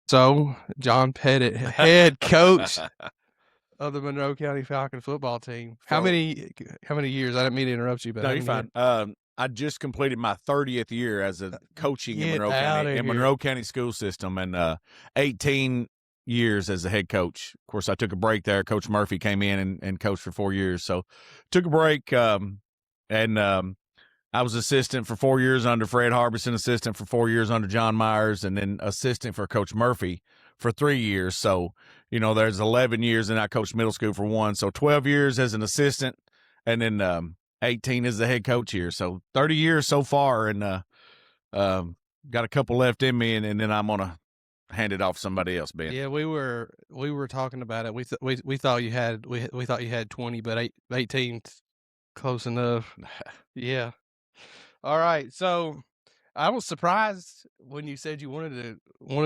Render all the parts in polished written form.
So, John Petett, head coach of the Monroe County Falcon football team. How many years? I didn't mean to interrupt you, but No, how you're many fine. I just completed my 30th year as a coaching in Get Monroe outta County, here. Monroe County school system, and 18 years as a head coach. Of course, I took a break there. Coach Murphy came in and coached for 4 years, so took a break. And I was assistant for 4 years under Fred Harbison, assistant for 4 years under John Myers, and then assistant for Coach Murphy for 3 years. So, there's 11 years, and I coached middle school for 1. So 12 years as an assistant, and then 18 as the head coach here. So 30 years so far, and got a couple left in me, and then I'm going to hand it off to somebody else, Ben. Yeah, we were talking about it. We thought you had we thought you had 20, but 18 close enough. Yeah. All right. So, I was surprised when you said you wanted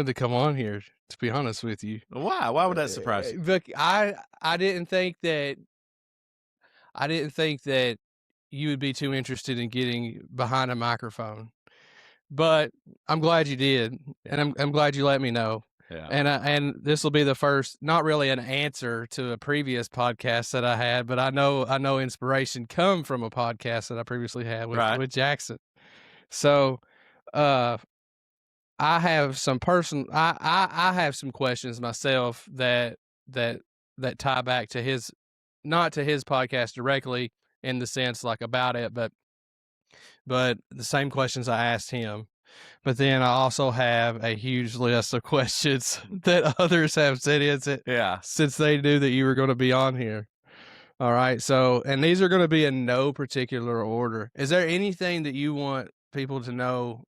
to come on here, to be honest with you. Why? Why would that surprise you? But I didn't think that you would be too interested in getting behind a microphone. But I'm glad you did, and I'm glad you let me know. Yeah. And this will be the first, not really an answer to a previous podcast that I had, but I know inspiration come from a podcast that I previously had with Jackson. So, I have some I have some questions myself that tie back to his, not to his podcast directly in the sense like about it, but the same questions I asked him. But then I also have a huge list of questions that others have sent in since they knew that you were going to be on here. All right. So, and these are going to be in no particular order. Is there anything that you want people to know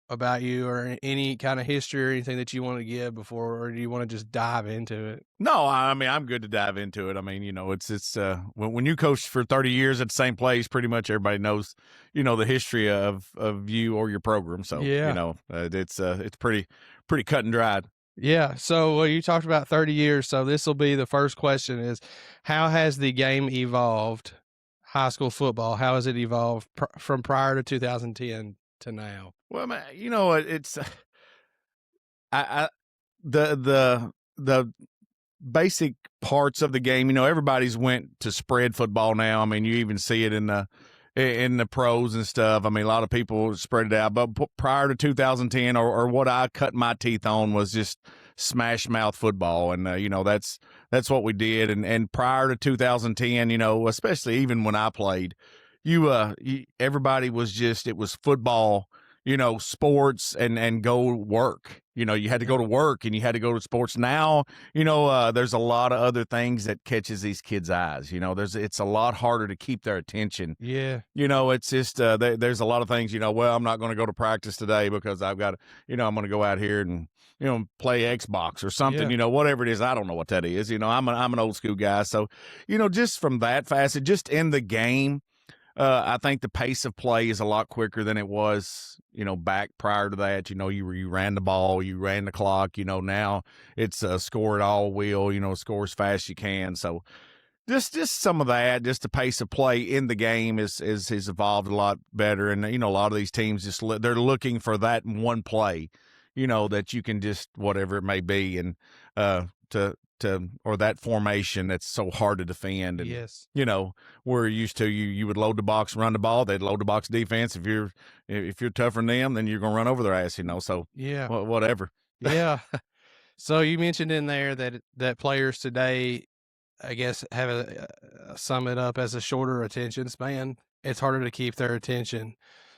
about you, or any kind of history or anything that you want to give before, or do you want to just dive into it? No, I mean, I'm good to dive into it. I mean, it's when you coach for 30 years at the same place, pretty much everybody knows, the history of you or your program. So, it's pretty cut and dried. Yeah. So, well, you talked about 30 years. So this will be the first question is, how has the game evolved, high school football? How has it evolved from prior to 2010 to now? Well, man, it's the basic parts of the game. Everybody's went to spread football now. I mean, you even see it in the pros and stuff. I mean, a lot of people spread it out. But prior to 2010, or what I cut my teeth on, was just smash mouth football, and that's what we did. And prior to 2010, especially even when I played, everybody was just, it was football, sports, and go work. You had to go to work, and you had to go to sports. Now, there's a lot of other things that catches these kids' eyes. It's a lot harder to keep their attention. Yeah. It's just, there's a lot of things, well, I'm not going to go to practice today because I've got, I'm going to go out here and, play Xbox or something, whatever it is. I don't know what that is. I'm an old school guy. So, just from that facet, just in the game, I think the pace of play is a lot quicker than it was, back prior to that. You ran the ball, you ran the clock. Now it's score it all will, score as fast as you can. So just some of that, just the pace of play in the game has evolved a lot better. And, a lot of these teams they're looking for that one play, that you can just, whatever it may be, and or that formation that's so hard to defend. And, yes. We're used to, you would load the box, run the ball. They'd load the box defense. If you're tougher than them, then you're going to run over their ass, so yeah, whatever. Yeah. So you mentioned in there that players today, I guess, have sum it up as a shorter attention span. It's harder to keep their attention.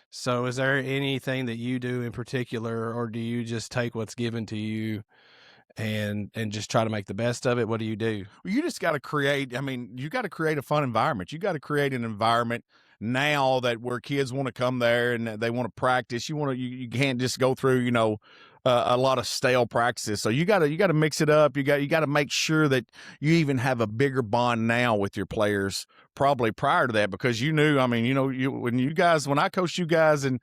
So is there anything that you do in particular, or do you just take what's given to you and just try to make the best of it? What do you do? Well, you just got to create, you got to create a fun environment. You got to create an environment now that where kids want to come there and they want to practice. You can't just go through, a lot of stale practices. So you got to mix it up. You got to make sure that you even have a bigger bond now with your players, probably prior to that, because when I coached you guys in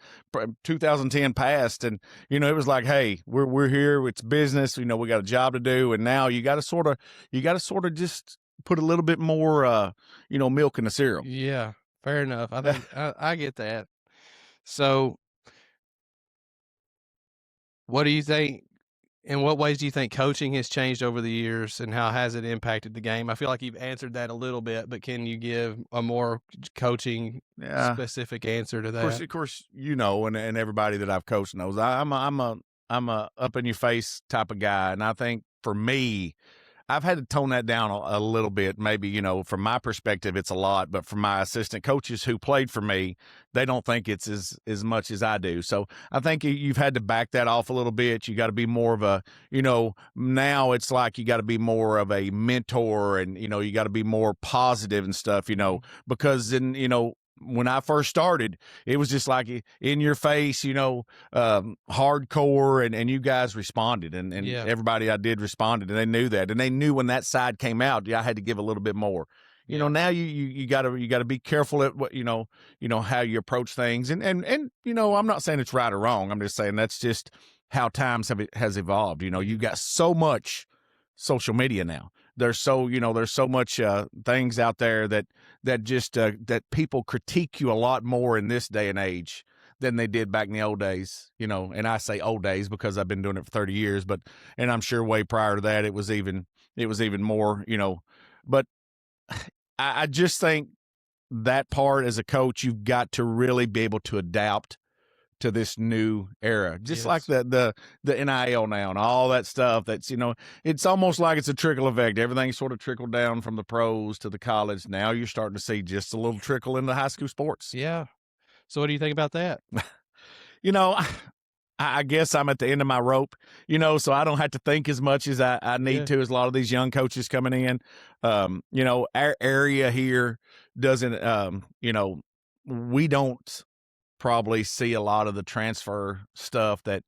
2010 past, and it was like, hey, we're here, it's business, we got a job to do. And now you got to sort of just put a little bit more milk in the cereal. Yeah, fair enough. I think I get that. So what do you think In what ways do you think coaching has changed over the years, and how has it impacted the game? I feel like you've answered that a little bit, but can you give a more coaching Yeah. specific answer to Course, that? of course, and everybody that I've coached knows I'm a up in your face type of guy, and I think for me, I've had to tone that down a little bit. Maybe, from my perspective, it's a lot, but from my assistant coaches who played for me, they don't think it's as much as I do. So I think you've had to back that off a little bit. You got to be more of a, now it's like you got to be more of a mentor, and you got to be more positive and stuff, because then when I first started, it was just like in your face, hardcore, and you guys responded, and Yeah. everybody I did responded, and they knew that, and they knew when that side came out, I had to give a little bit more. Yeah. Now you gotta be careful at what how you approach things, and I'm not saying it's right or wrong. I'm just saying that's just how times has evolved. You got so much social media now. There's so much things out there that just that people critique you a lot more in this day and age than they did back in the old days. And I say old days because I've been doing it for 30 years, and I'm sure way prior to that it was even more. But I just think that part as a coach, you've got to really be able to adapt to this new era, just like the NIL now and all that stuff. That's it's almost like it's a trickle effect. Everything sort of trickled down from the pros to the college. Now you're starting to see just a little trickle into high school sports. Yeah. So what do you think about that? I guess I'm at the end of my rope, so I don't have to think as much as I need to, as a lot of these young coaches coming in. Our area here doesn't, we don't probably see a lot of the transfer stuff that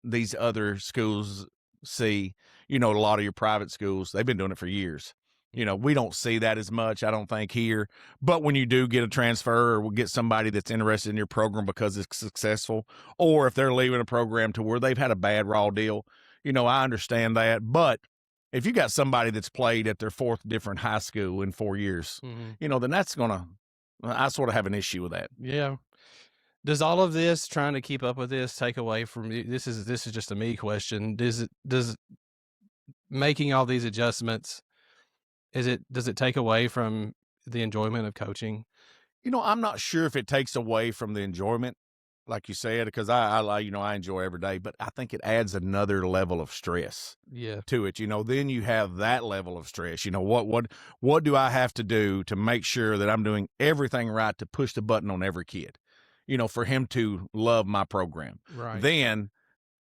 these other schools see. A lot of your private schools, they've been doing it for years. We don't see that as much, I don't think, here. But when you do get a transfer or get somebody that's interested in your program because it's successful, or if they're leaving a program to where they've had a bad raw deal, I understand that. But if you got somebody that's played at their fourth different high school in 4 years, then that's I sort of have an issue with that. Yeah. Does all of this, trying to keep up with this, take away from you? This is just a me question. Does making all these adjustments, does it take away from the enjoyment of coaching? I'm not sure if it takes away from the enjoyment, like you said, because I enjoy every day, but I think it adds another level of stress to it. Then you have that level of stress. What do I have to do to make sure that I'm doing everything right to push the button on every kid, for him to love my program? Right. Then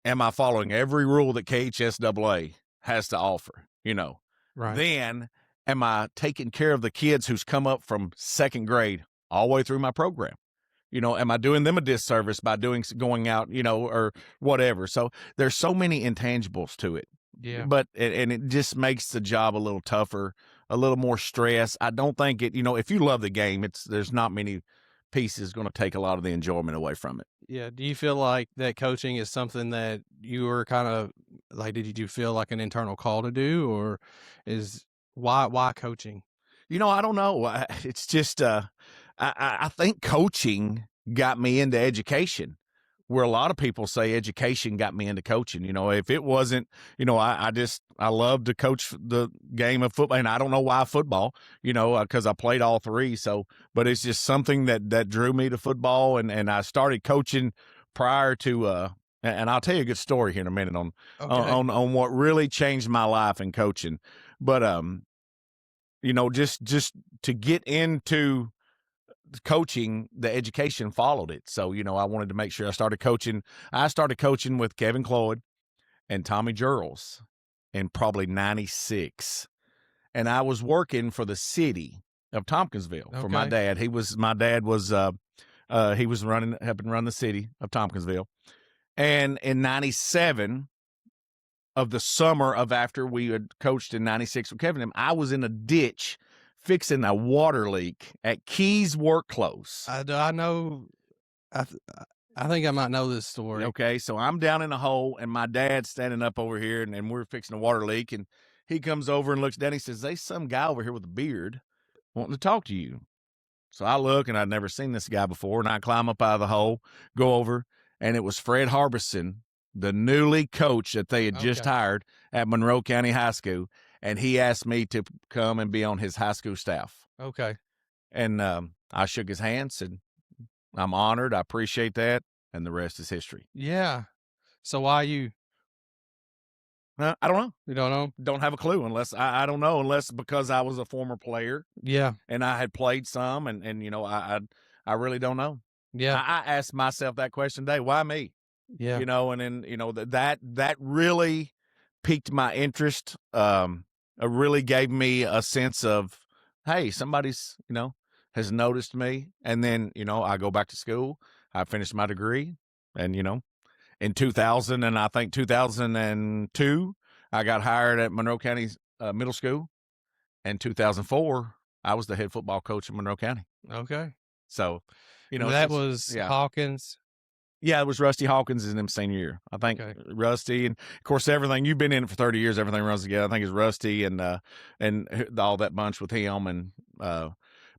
am I following every rule that KHSAA has to offer? Right. Then am I taking care of the kids who's come up from second grade all the way through my program? Am I doing them a disservice by going out, or whatever? So there's so many intangibles to it. Yeah. But and it just makes the job a little tougher, a little more stress. I don't think it, if you love the game, there's not many pieces going to take a lot of the enjoyment away from it. Yeah. Do you feel like that coaching is something that you were kind of like, did you feel like an internal call to do, or why coaching? I don't know. It's just, I think coaching got me into education, where a lot of people say education got me into coaching. If it wasn't, I love to coach the game of football, and I don't know why football, because I played all three. So, but it's just something that drew me to football, and I started coaching prior to, and I'll tell you a good story here in a minute on what really changed my life in coaching. But, just to get into coaching, the education followed it. So, I wanted to make sure I started coaching. I started coaching with Kevin Cloyd and Tommy Gerls in probably 96. And I was working for the city of Tompkinsville for my dad. My dad was he was helping run the city of Tompkinsville. And in 97, of the summer of after we had coached in 96 with Kevin, I was in a ditch fixing a water leak at Keys Work Close. I know. I think I might know this story. Okay, so I'm down in a hole, and my dad's standing up over here, and we're fixing a water leak, and he comes over and looks down. He says, "There's some guy over here with a beard wanting to talk to you." So I look, and I'd never seen this guy before, and I climb up out of the hole, go over, and it was Fred Harbison, the newly coach that they had just hired at Monroe County High School, and he asked me to come and be on his high school staff. Okay. And I shook his hand, said, I'm honored. I appreciate that. And the rest is history. Yeah. So why you? I don't know. You don't know? Don't have a clue unless I don't know, unless because I was a former player. Yeah. And I had played some and you know, I really don't know. Yeah. I asked myself that question today, why me? Yeah. You know, and then, you know, that really piqued my interest. It really gave me a sense of, hey, somebody's, you know, has noticed me. And then, you know, I go back to school, I finished my degree, and, you know, in 2000 and I think 2002, I got hired at Monroe County Middle School. In 2004, I was the head football coach in Monroe County. Okay. So, you know, that was Hawkins. Yeah, it was Rusty Hawkins in him senior year. I think Rusty, and of course everything, you've been in it for 30 years, everything runs together. I think it's Rusty and all that bunch with him. And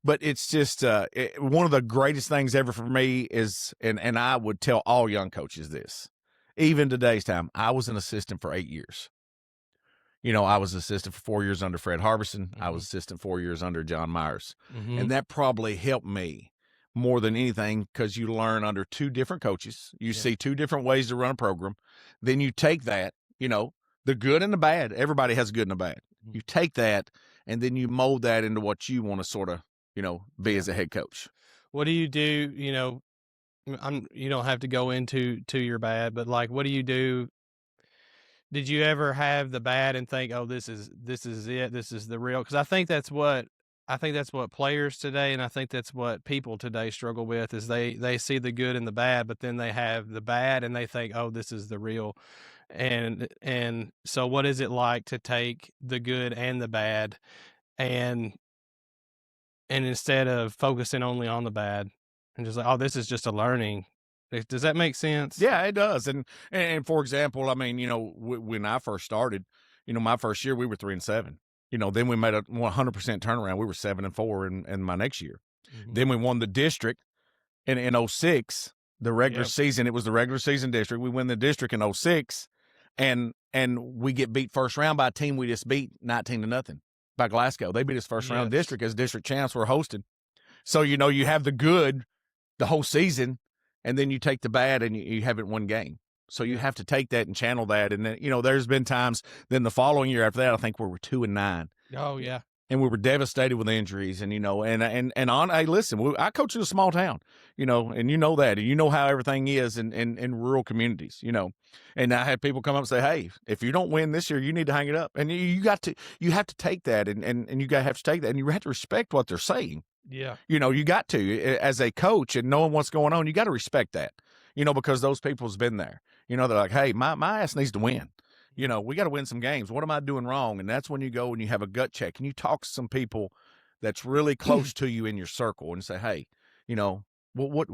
but it's just one of the greatest things ever for me is, and I would tell all young coaches this, even today's time, I was an assistant for 8 years. You know, I was assistant for 4 years under Fred Harbison. I was assistant 4 years under John Myers. And that probably helped me more than anything, because you learn under two different coaches. You see two different ways to run a program. Then you take that, you know, the good and the bad. Everybody has a good and a bad. You take that, and then you mold that into what you want to sort of, you know, be as a head coach. What do you do? You know, you don't have to go into your bad, but like, what do you do? Did you ever have the bad and think, oh, this is it, this is the real? Because I think that's what players today, and I think that's what people today struggle with, is they see the good and the bad, but then they have the bad and they think, oh, this is the real. And so what is it like to take the good and the bad and instead of focusing only on the bad and just like, oh, this is just a learning? Does that make sense? Yeah, it does. And for example, I mean, you know, when I first started, you know, my first year we were 3-7. You know, then we made a 100% turnaround. We were 7-4 in my next year. Then we won the district in 06, the regular season. It was the regular season district. We win the district in 06, and we get beat first round by a team we just beat 19-0 by Glasgow. They beat us first round district as district champs. Were hosted. So, you know, you have the good the whole season, and then you take the bad and you haven't won game. So you have to take that and channel that. And then, you know, there's been times then the following year after that, I think we were 2-9. Oh yeah. And we were devastated with injuries, and, you know, and on, hey, listen, I coach in a small town, you know, and you know that, and you know how everything is in rural communities, you know, and I had people come up and say, hey, if you don't win this year, you need to hang it up. And you have to take that and you have to take that, and you have to respect what they're saying. Yeah. You know, you got to, as a coach and knowing what's going on, you got to respect that, you know, because those people's been there, you know, they're like, hey, my ass needs to win. You know, we got to win some games. What am I doing wrong? And that's when you go and you have a gut check and you talk to some people that's really close to you in your circle and say, hey, you know, what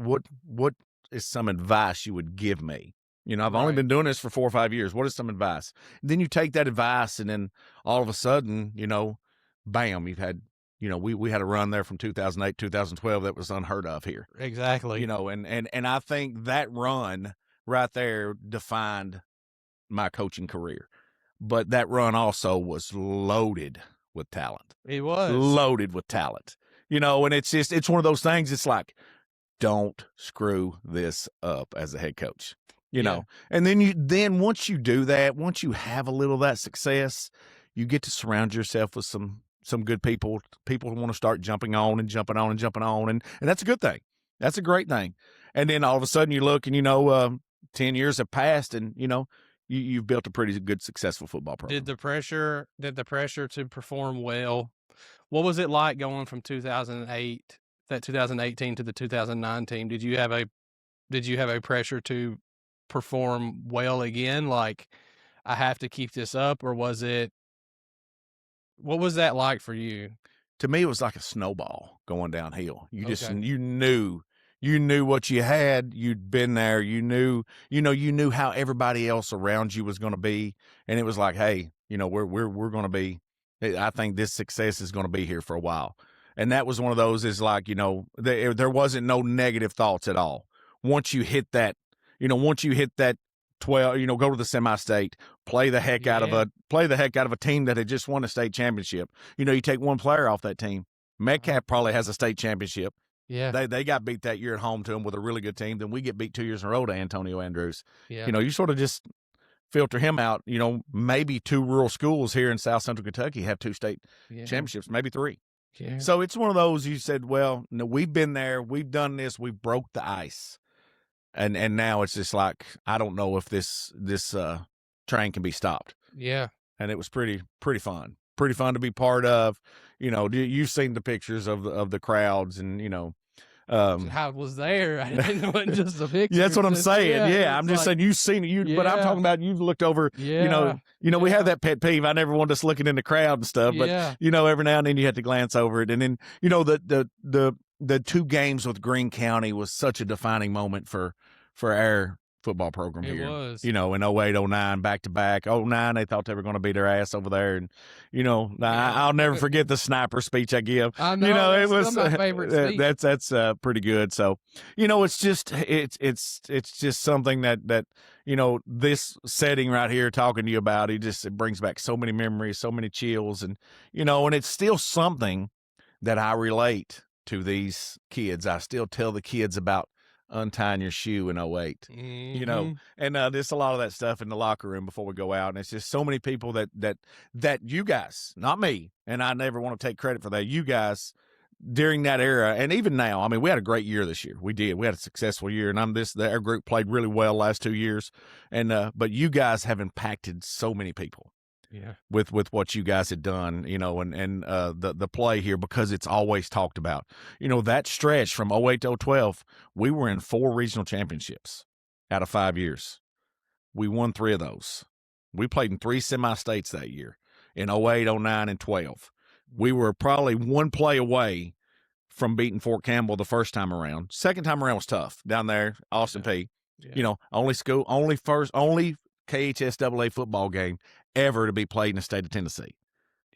is some advice you would give me? You know, I've only been doing this for 4 or 5 years. What is some advice? And then you take that advice, and then all of a sudden, you know, bam, you've had, you know, we had a run there from 2008, 2012 that was unheard of here. Exactly. You know, and I think that run right there defined my coaching career. But that run also was loaded with talent. It was loaded with talent, you know, and it's one of those things. It's like, don't screw this up as a head coach, you know. And then once you do that, once you have a little of that success, you get to surround yourself with some good people who want to start jumping on, and that's a good thing. That's a great thing. And then all of a sudden you look and, you know, 10 years have passed, and, you know, you've built a pretty good, successful football program. Did the pressure to perform well? What was it like going from 2018 to the 2019? Did you have a pressure to perform well again? Like, I have to keep this up, or what was that like for you? To me, it was like a snowball going downhill. You just, you knew what you had. You'd been there. You knew how everybody else around you was going to be. And it was like, hey, you know, we're going to be, I think this success is going to be here for a while. And that was one of those, is like, you know, there wasn't no negative thoughts at all. Once you hit that 12, go to the semi-state, play the heck out of a team that had just won a state championship. You take one player off that team. Metcalf probably has a state championship. Yeah. They got beat that year at home to them with a really good team. Then we get beat 2 years in a row to Antonio Andrews. Yeah. You sort of just filter him out. Maybe 2 rural schools here in South Central Kentucky have 2 state championships, maybe 3. Yeah. So it's one of those you said, well, no, we've been there, we've done this, we broke the ice. And now it's just like, I don't know if this train can be stopped. Yeah. And it was pretty fun. Pretty fun to be part of. You've seen the pictures of the crowds and, I was there. It wasn't just a picture. Yeah, that's what I'm saying. Yeah, I'm just saying you've seen it. But I'm talking about you've looked over. Yeah. We have that pet peeve. I never want us looking in the crowd and stuff. But every now and then you have to glance over it. And then the 2 games with Greene County was such a defining moment for our football program here. It was. In 08, 09, back to back. 09, they thought they were going to beat their ass over there. And, I'll never forget the sniper speech I give. I know. It was still my favorite speech. That's pretty good. So, it's just something that this setting right here talking to you about, it brings back so many memories, so many chills. And, and it's still something that I relate to these kids. I still tell the kids about untying your shoe in 08, and there's a lot of that stuff in the locker room before we go out. And it's just so many people that you guys, not me, and I never want to take credit for that, you guys during that era. And even now, I mean, we had a great year this year. We had a successful year, and our group played really well last 2 years. And, but you guys have impacted so many people. Yeah. With what you guys had done, and the play here, because it's always talked about. That stretch from 08 to 012, we were in 4 regional championships out of 5 years. We won 3 of those. We played in 3 semi-states that year in 08, 09, and 12. We were probably 1 play away from beating Fort Campbell the first time around. Second time around was tough down there, Austin P. Yeah. Only KHSAA football game ever to be played in the state of Tennessee.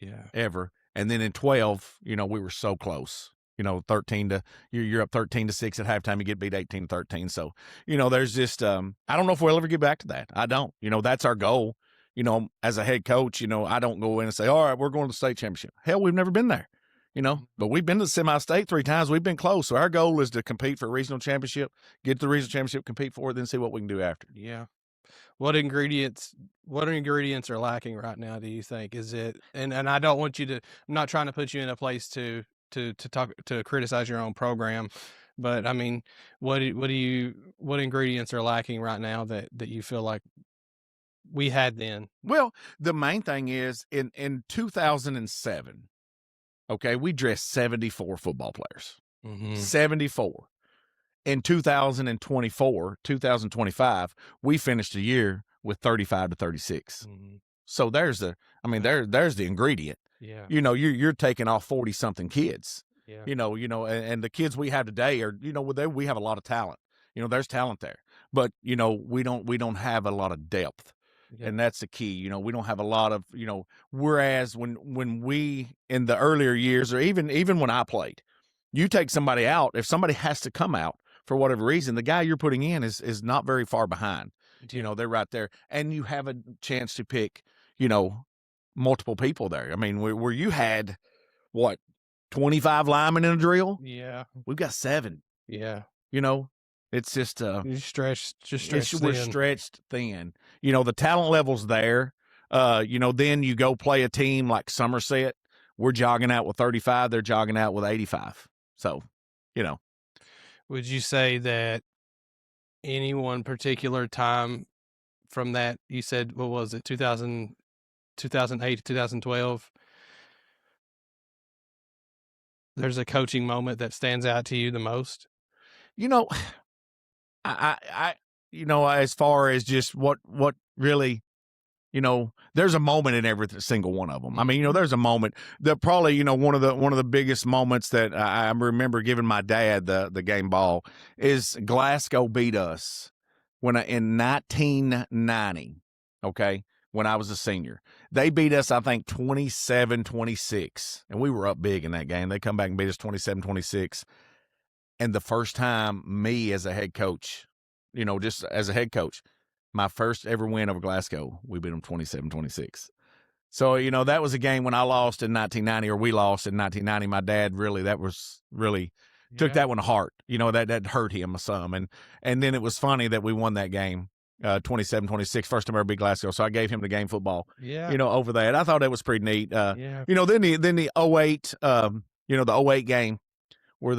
Yeah. Ever. And then in 12, we were so close. 13 to you're up 13-6 at halftime, you get beat 18-13. So, there's just I don't know if we'll ever get back to that. I don't. That's our goal. As a head coach, I don't go in and say, all right, we're going to the state championship. Hell, we've never been there. But we've been to the semi-state 3 times. We've been close. So our goal is to compete for a regional championship, get to the regional championship, compete for it, then see what we can do after. Yeah. What ingredients are lacking right now, do you think? Is it, and I don't want you to, I'm not trying to put you in a place to talk, to criticize your own program, but I mean, what ingredients are lacking right now that you feel like we had then? Well, the main thing is in 2007, okay, we dressed 74 football players. 74. In 2025, we finished the year with 35 to 36. So there's the ingredient. Yeah. You're taking off 40 something kids. Yeah. And the kids we have today are, we have a lot of talent. There's talent there, but we don't have a lot of depth. Yeah. And that's the key. We don't have a lot of, whereas when we in the earlier years, or even when I played, you take somebody out, if somebody has to come out for whatever reason, the guy you're putting in is not very far behind. They're right there, and you have a chance to pick, multiple people there. I mean, where you had 25 linemen in a drill? Yeah, we've got 7. Yeah, it's just we're stretched thin. The talent level's there. Then you go play a team like Somerset. We're jogging out with 35. They're jogging out with 85. So, Would you say that any one particular time from that, you said, what was it, 2008 to 2012, there's a coaching moment that stands out to you the most? I as far as just what really, there's a moment in every single one of them. I mean, there's a moment that probably, one of the biggest moments that I remember giving my dad the game ball is Glasgow beat us in 1990. Okay. When I was a senior, they beat us, I think 27-26, and we were up big in that game. They come back and beat us 27-26. And the first time me as a head coach, just as a head coach, my first ever win over Glasgow, we beat them 27-26. So, you know, that was a game when I lost in 1990, or we lost in 1990. My dad really took that one to heart. You know, that hurt him some. And then it was funny that we won that game, 27-26, first time I ever beat Glasgow. So I gave him the game football, you know, over that. I thought that was pretty neat. You know, then the 08, you know, the 08 game where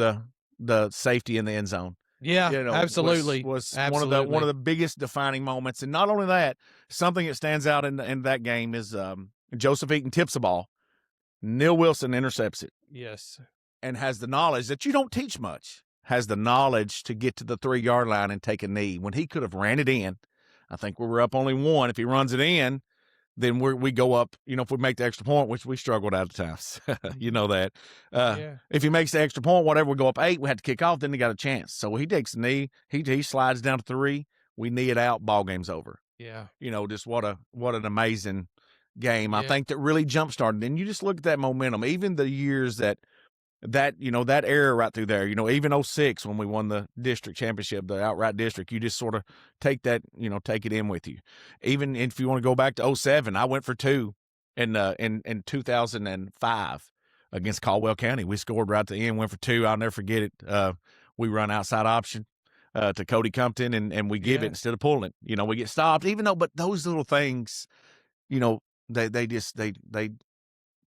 the safety in the end zone. Yeah, you know, absolutely. Was absolutely. one of the biggest defining moments. And not only that, something that stands out in that game is Joseph Eaton tips the ball. Neil Wilson intercepts it. Yes. And has the knowledge that you don't teach much. Has the knowledge to get to the 3-yard line and take a knee when he could have ran it in. I think we were up only 1. If he runs it in, then we go up, you know, if we make the extra point, which we struggled out of times. You know that. If he makes the extra point, whatever, we go up 8, we had to kick off, then he got a chance. So he takes a knee, he slides down to 3, we knee it out, ball game's over. Yeah. You know, just what an amazing game. I think that really jump-started. And you just look at that momentum, even the years that you know, that era right through there, you know, even 06 when we won the district championship, the outright district, you just sort of take that, you know, take it in with you. Even if you want to go back to 07, I went for 2 in 2005 against Caldwell County. We scored right at the end, went for 2. I'll never forget it. We run outside option to Cody Compton, and we give it instead of pulling it. You know, we get stopped, even though, but those little things, you know, they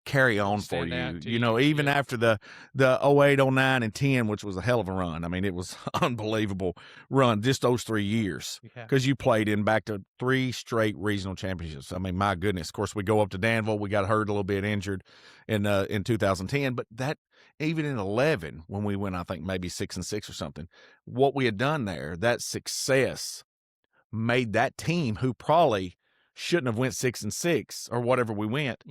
carry on for you, you know, even after the 08, 09, and 10, which was a hell of a run. I mean, it was unbelievable run, just those 3 years, because you played in back to 3 straight regional championships. I mean, my goodness. Of course, we go up to Danville. We got hurt a little bit, injured in 2010, but that even in 11, when we went, I think maybe 6-6 or something, what we had done there, that success made that team, who probably shouldn't have went 6-6 or whatever we went,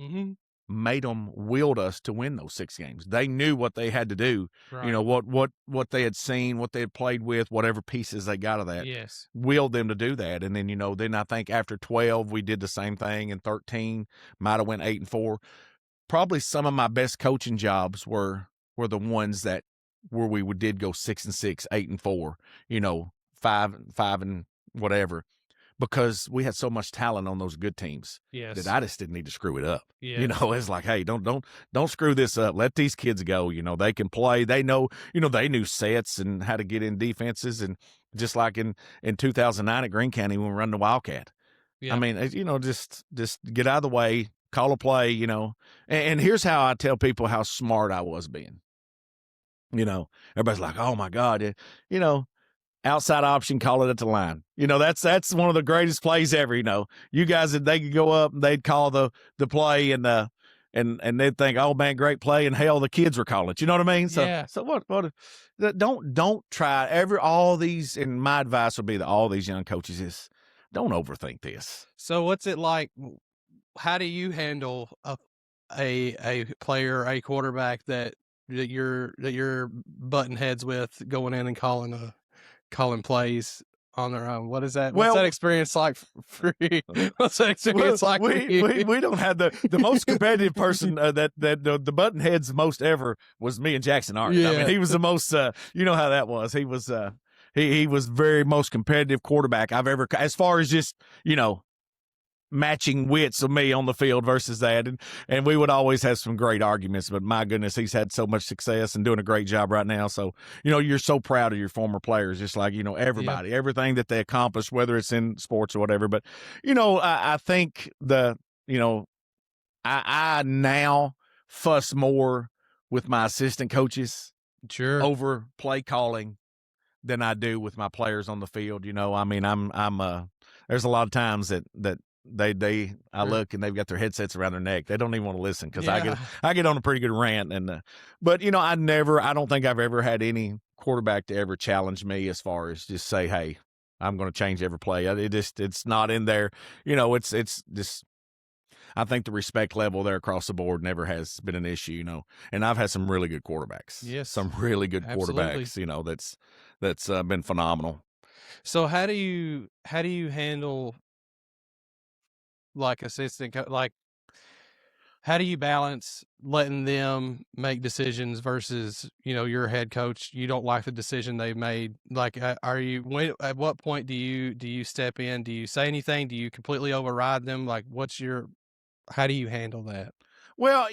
made them willed us to win those 6 games. They knew what they had to do, you know, what they had seen, what they had played with, whatever pieces they got of that, willed them to do that. And then, you know, then I think after 12, we did the same thing, and 13 might have went 8-4. Probably some of my best coaching jobs were the ones that where we did go 6-6, 8-4, you know, 5 and whatever, because we had so much talent on those good teams that I just didn't need to screw it up. You know, it's like, hey, don't screw this up. Let these kids go. You know, they can play. They know, you know, they knew sets and how to get in defenses. And just like in 2009 at Greene County when we run the Wildcat. I mean, you know, just get out of the way, call a play, you know. And here's how I tell people how smart I was being. You know, everybody's like, oh, my God, you know, outside option, call it at the line. You know, that's one of the greatest plays ever. You know, you guys, they could go up and they'd call the play and they'd think, oh man, great play. And hell, the kids were calling it. You know what I mean? So, so what, don't try all these. And my advice would be to all these young coaches is don't overthink this. So what's it like? How do you handle a player, a quarterback that you're butting heads with, going in and calling plays on their own? What is that? What's that experience like for you? What's that experience like for you? We don't have the most competitive person that the button heads most ever was me and Jackson Art. I mean, he was the most. You know how that was. He was he was very most competitive quarterback I've ever, as far as just, you know, matching wits of me on the field versus that. And we would always have some great arguments, but my goodness, he's had so much success and doing a great job right now. So, you know, you're so proud of your former players, just like, you know, everybody, everything that they accomplished, whether it's in sports or whatever. But, you know, I think I now fuss more with my assistant coaches over play calling than I do with my players on the field. You know, I mean, there's a lot of times that I look and they've got their headsets around their neck. They don't even want to listen because I get on a pretty good rant. But you know, I don't think I've ever had any quarterback to ever challenge me as far as just say, hey, I'm going to change every play. It's not in there. You know, it's just, I think the respect level there across the board never has been an issue, you know, and I've had some really good quarterbacks. Yes. Some really good quarterbacks, you know, that's been phenomenal. So how do you handle like assistant, like how do you balance letting them make decisions versus, your head coach, you don't like the decision they've made? Like, at what point do you step in? Do you say anything? Do you completely override them? Like, how do you handle that? Well,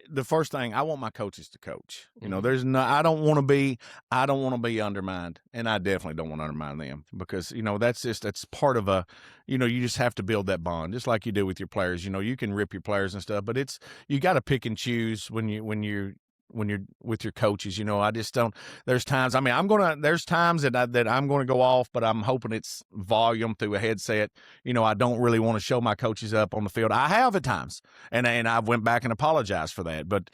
the first thing, I want my coaches to coach. Mhm. I don't want to be undermined, and I definitely don't want to undermine them because that's part of you just have to build that bond, just like you do with your players. You can rip your players and stuff, but you got to pick and choose when you're with your coaches. I just don't. There's times. I mean, There's times that I'm going to go off, but I'm hoping it's volume through a headset. I don't really want to show my coaches up on the field. I have at times, and I went back and apologized for that. But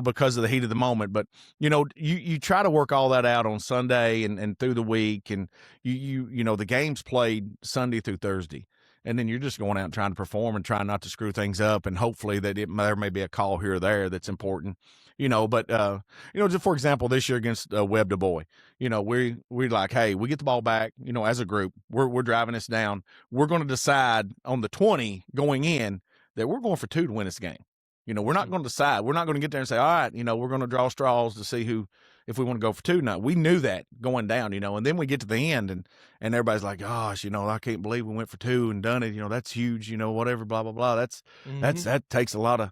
because of the heat of the moment. But you try to work all that out on Sunday and through the week, and the game's played Sunday through Thursday. And then you're just going out and trying to perform and trying not to screw things up, and hopefully that there may be a call here or there that's important, But just for example, this year against Webb Du Bois, we're like, hey, we get the ball back, as a group, we're driving this down. We're going to decide on the 20 going in that we're going for 2 to win this game. We're not going to decide. We're not going to get there and say, all right, we're going to draw straws to see if we want to go for 2. No, we knew that going down, and then we get to the end and everybody's like, gosh, I can't believe we went for 2 and done it. That's huge, whatever, blah, blah, blah. That takes a lot of,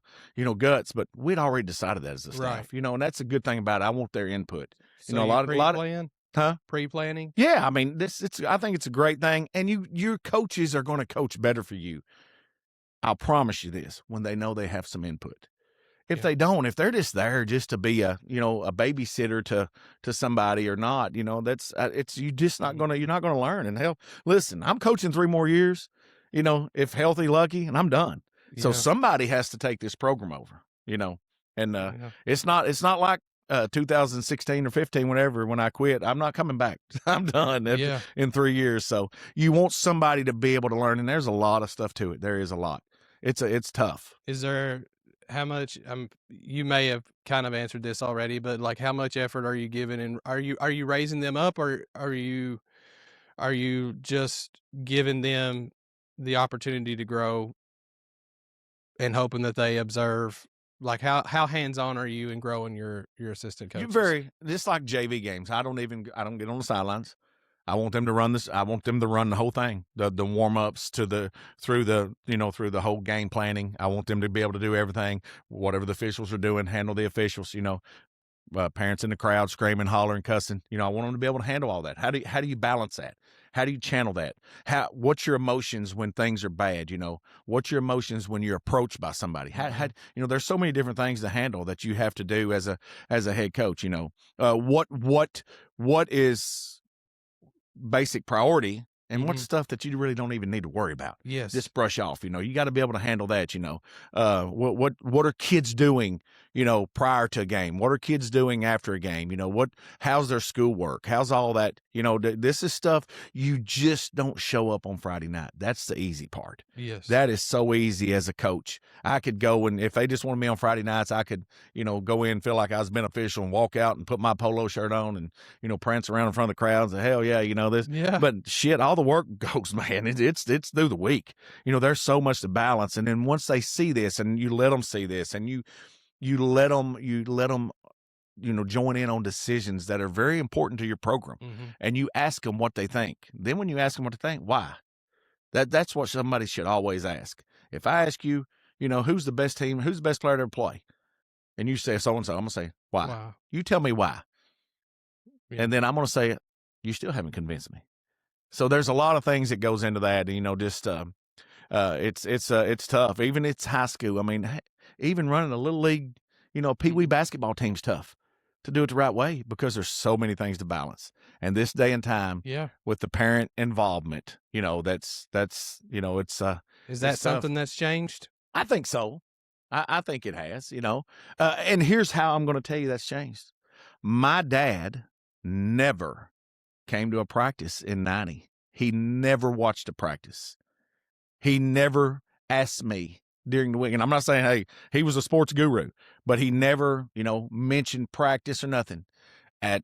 guts, but we'd already decided that as a staff, Right. and that's a good thing about it. I want their input. So A lot of, huh? Pre-planning? Yeah. I mean, I think it's a great thing. And your coaches are going to coach better for you. I'll promise you this, when they know they have some input. If they don't, if they're just there just to be a babysitter to somebody or not, you're not gonna learn. And hell, listen, I'm coaching 3 more years, if healthy, lucky, and I'm done. So somebody has to take this program over, and it's not like 2016 or 15, whatever, when I quit. I'm not coming back. I'm done in 3 years. So you want somebody to be able to learn, and there's a lot of stuff to it. There is a lot. It's tough. Is there how much you may have kind of answered this already, but like how much effort are you giving, and are you raising them up, or are you just giving them the opportunity to grow and hoping that they observe? Like how hands-on are you in growing your assistant coaches? You're very, just like JV games. I don't get on the sidelines. I want them to run this. I want them to run the whole thing, the warm ups through the whole game planning. I want them to be able to do everything, whatever the officials are doing, handle the officials. Parents in the crowd screaming, hollering, cussing. I want them to be able to handle all that. How do you balance that? How do you channel that? What's your emotions when things are bad? What's your emotions when you're approached by somebody? There's so many different things to handle that you have to do as a head coach. What is basic priority, and what's stuff that you really don't even need to worry about. Yes. Just brush off. You got to be able to handle that. What are kids doing, prior to a game? What are kids doing after a game? How's their schoolwork? How's all that? This is stuff you just don't show up on Friday night. That's the easy part. Yes. That is so easy as a coach. I could go, and if they just wanted me on Friday nights, I could, go in, feel like I was beneficial, and walk out and put my polo shirt on and, prance around in front of the crowds. And hell yeah, this. Yeah. But shit, all the work goes, man. It's through the week. There's so much to balance. And then once they see this, and you let them see this, and you let them join in on decisions that are very important to your program, and you ask them what they think. Then when you ask them what they think, why? That's what somebody should always ask. If I ask you, who's the best team, who's the best player to ever play, and you say so and so, I'm gonna say why. Wow. You tell me why, Yeah. and then I'm gonna say you still haven't convinced me. So there's a lot of things that goes into that. It's tough. Even it's high school. I mean, even running a little league, pee-wee basketball team's tough to do it the right way because there's so many things to balance. And this day and time, with the parent involvement, it's is that something that's changed? I think so. I think it has. And here's how I'm going to tell you that's changed. My dad never came to a practice in 90. He never watched a practice. He never asked me during the week. And I'm not saying, hey, he was a sports guru, but he never, mentioned practice or nothing. At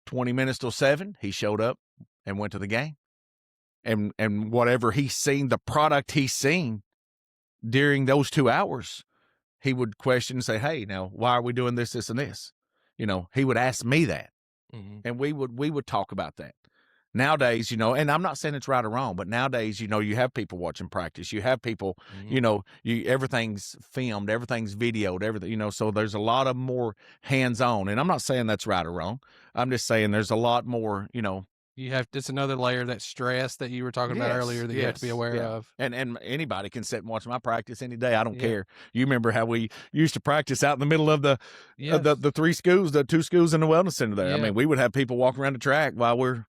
20 minutes till 7, he showed up and went to the game. And whatever he's seen, the product he's seen during those 2 hours, he would question and say, "Hey, now why are we doing this, this, and this?" He would ask me that, and we would talk about that. Nowadays, and I'm not saying it's right or wrong, but nowadays, you have people watching practice. You have people, everything's filmed, everything's videoed, everything, so there's a lot of more hands-on. And I'm not saying that's right or wrong. I'm just saying there's a lot more, it's another layer, that stress that you were talking about earlier that you have to be aware of. And anybody can sit and watch my practice any day. I don't care. You remember how we used to practice out in the middle of the three schools, the two schools in the wellness center there. I mean, we would have people walk around the track while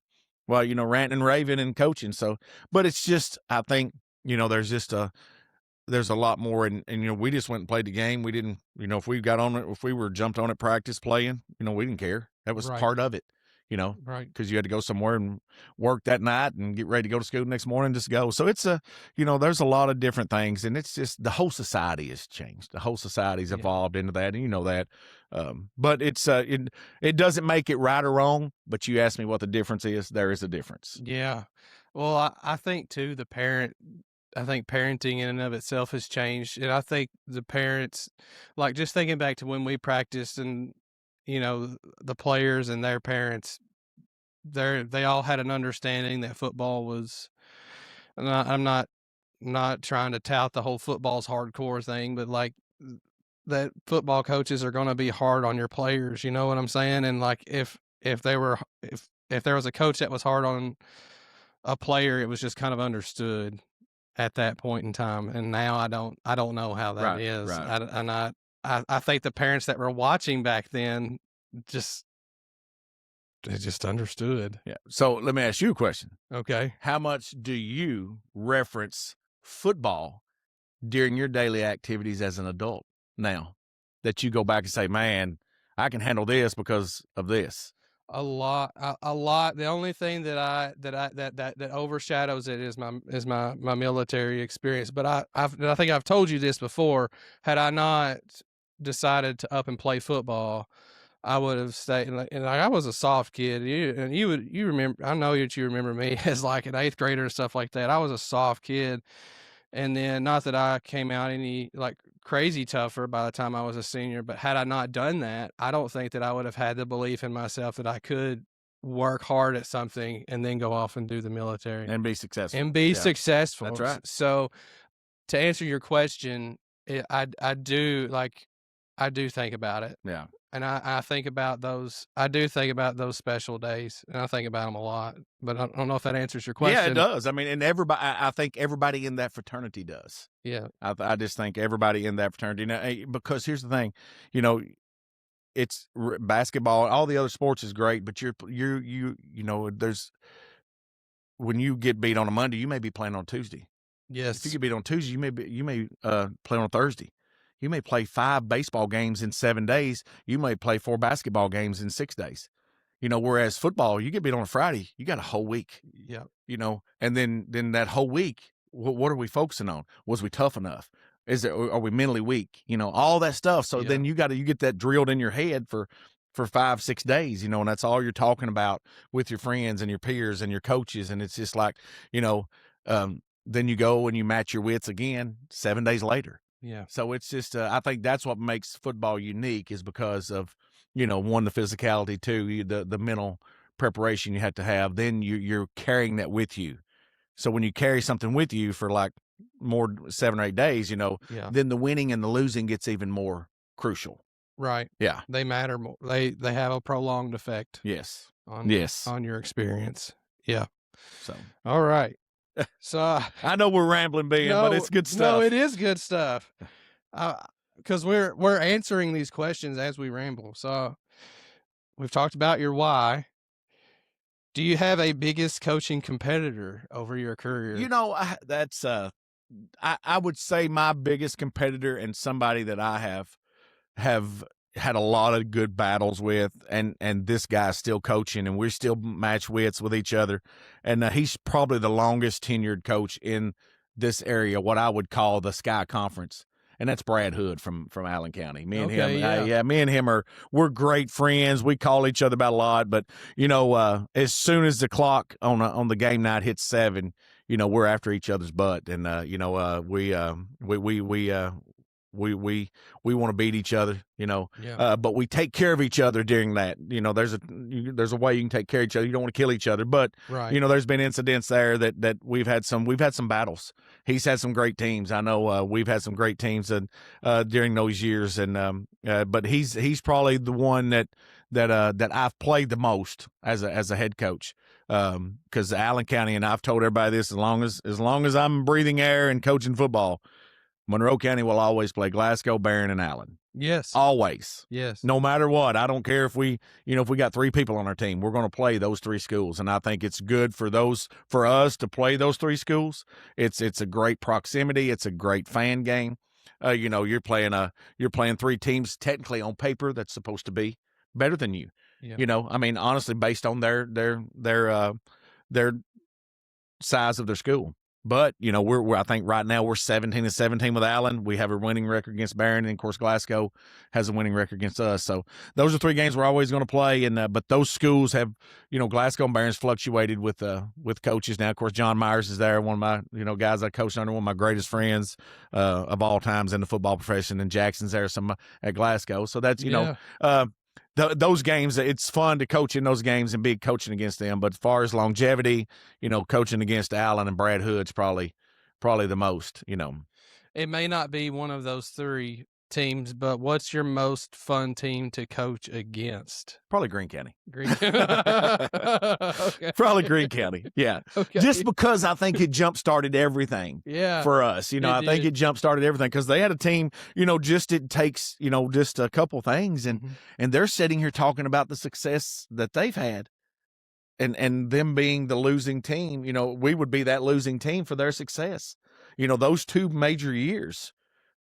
ranting and raving and coaching. So, but it's just, I think, there's a lot more, and we just went and played the game. We didn't, if we got on it, if we were jumped on at practice playing, we didn't care. That was part of it. Right. Because you had to go somewhere and work that night and get ready to go to school the next morning, just go. So it's there's a lot of different things, and it's just the whole society has changed. The whole society's evolved into that, and that. But it's it doesn't make it right or wrong. But you asked me what the difference is. There is a difference. Yeah. Well, I think too, I think parenting in and of itself has changed, and I think the parents, like just thinking back to when we practiced, and the players and their parents, they all had an understanding that football was. I'm not trying to tout the whole football's hardcore thing, but like that football coaches are going to be hard on your players. You know what I'm saying? And like if there was a coach that was hard on a player, it was just kind of understood at that point in time. And now I don't know how that is. Right. I think the parents that were watching back then they just understood. Yeah. So let me ask you a question. Okay. How much do you reference football during your daily activities as an adult now that you go back and say, man, I can handle this because of this? A lot. The only thing that overshadows it is my military experience. But I think I've told you this before. Had I not decided to up and play football, I would have stayed. And I was a soft kid. You remember? I know that you remember me as like an 8th grader and stuff like that. I was a soft kid. And then, not that I came out any like crazy tougher by the time I was a senior, but had I not done that, I don't think that I would have had the belief in myself that I could work hard at something and then go off and do the military and be successful. Successful. That's right. So to answer your question, I do think about it. Yeah. And I think about those. I do think about those special days, and I think about them a lot. But I don't know if that answers your question. Yeah, it does. I mean, and everybody, I think everybody in that fraternity does. Yeah. I just think everybody in that fraternity. Now, because here's the thing, it's basketball. All the other sports is great, but there's when you get beat on a Monday, you may be playing on Tuesday. Yes. If you get beat on Tuesday, you may play on Thursday. You may play 5 baseball games in 7 days. You may play 4 basketball games in 6 days. Whereas football, you get beat on a Friday, you got a whole week. Yeah. And then that whole week, what are we focusing on? Was we tough enough? Are we mentally weak? All that stuff. So then you get that drilled in your head for 5-6 days, and that's all you're talking about with your friends and your peers and your coaches. And it's just like, then you go and you match your wits again 7 days later. Yeah. So it's just, I think that's what makes football unique, is because of, one, the physicality, 2, the mental preparation you have to have. Then you're carrying that with you. So when you carry something with you for like more 7 or 8 days, then the winning and the losing gets even more crucial. Right. Yeah. They matter more. They have a prolonged effect. Yes. On your experience. Yeah. So. All right. So I know we're rambling, but it's good stuff. No, it is good stuff. Because we're answering these questions as we ramble. So we've talked about your why. Do you have a biggest coaching competitor over your career? That's I would say my biggest competitor, and somebody that I have had a lot of good battles with, and this guy's still coaching, and we're still match wits with each other. And he's probably the longest tenured coach in this area, what I would call the Sky Conference. And that's Brad Hood from Allen County. Me and him, me and him we're great friends. We call each other about a lot, but as soon as the clock on the game night hits 7, we're after each other's butt, and we want to beat each other, Yeah. but we take care of each other during that. There's a way you can take care of each other. You don't want to kill each other, but Right. there's been incidents there that we've had some battles. He's had some great teams. I know we've had some great teams during those years, and but he's probably the one that I've played the most as a head coach. Because Allen County, and I've told everybody this, as long as I'm breathing air and coaching football, Monroe County will always play Glasgow, Barron, and Allen. Yes. Always. Yes. No matter what. I don't care if we got 3 people on our team, we're going to play those 3 schools. And I think it's good for us to play those 3 schools. It's a great proximity. It's a great fan game. You're playing 3 teams technically on paper that's supposed to be better than you. Yeah. I mean, honestly, based on their size of their school. But we're I think right now we're 17-17 with Allen. We have a winning record against Barron, and of course Glasgow has a winning record against us. So those are 3 games we're always going to play. And but those schools have, Glasgow and Barron's fluctuated with coaches. Now, of course, John Myers is there, one of my guys I coached under, one of my greatest friends of all times in the football profession. And Jackson's there at Glasgow. So that's those games, it's fun to coach in those games and be coaching against them. But as far as longevity, coaching against Allen and Brad Hood's probably the most, It may not be one of those 3 teams, but what's your most fun team to coach against? Probably Greene County. Okay. Probably Greene County. Yeah. Okay. Just because I think it jump-started everything for us. I think it jump-started everything because they had a team, it takes, just a couple things. And they're sitting here talking about the success that they've had. And them being the losing team, we would be that losing team for their success. Those 2 major years,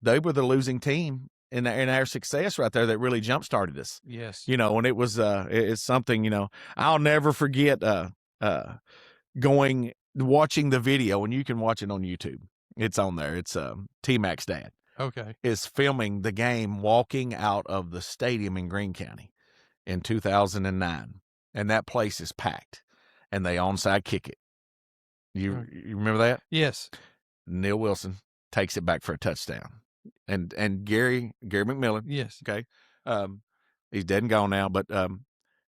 they were the losing team in our success right there that really jump-started us. Yes. And it was it's something, I'll never forget watching the video, and you can watch it on YouTube. It's on there. It's T-Mac's dad. Okay. Is filming the game walking out of the stadium in Greene County in 2009. And that place is packed, and they onside kick it. You remember that? Yes. Neil Wilson takes it back for a touchdown, and Gary McMillan. Yes. Okay. He's dead and gone now, but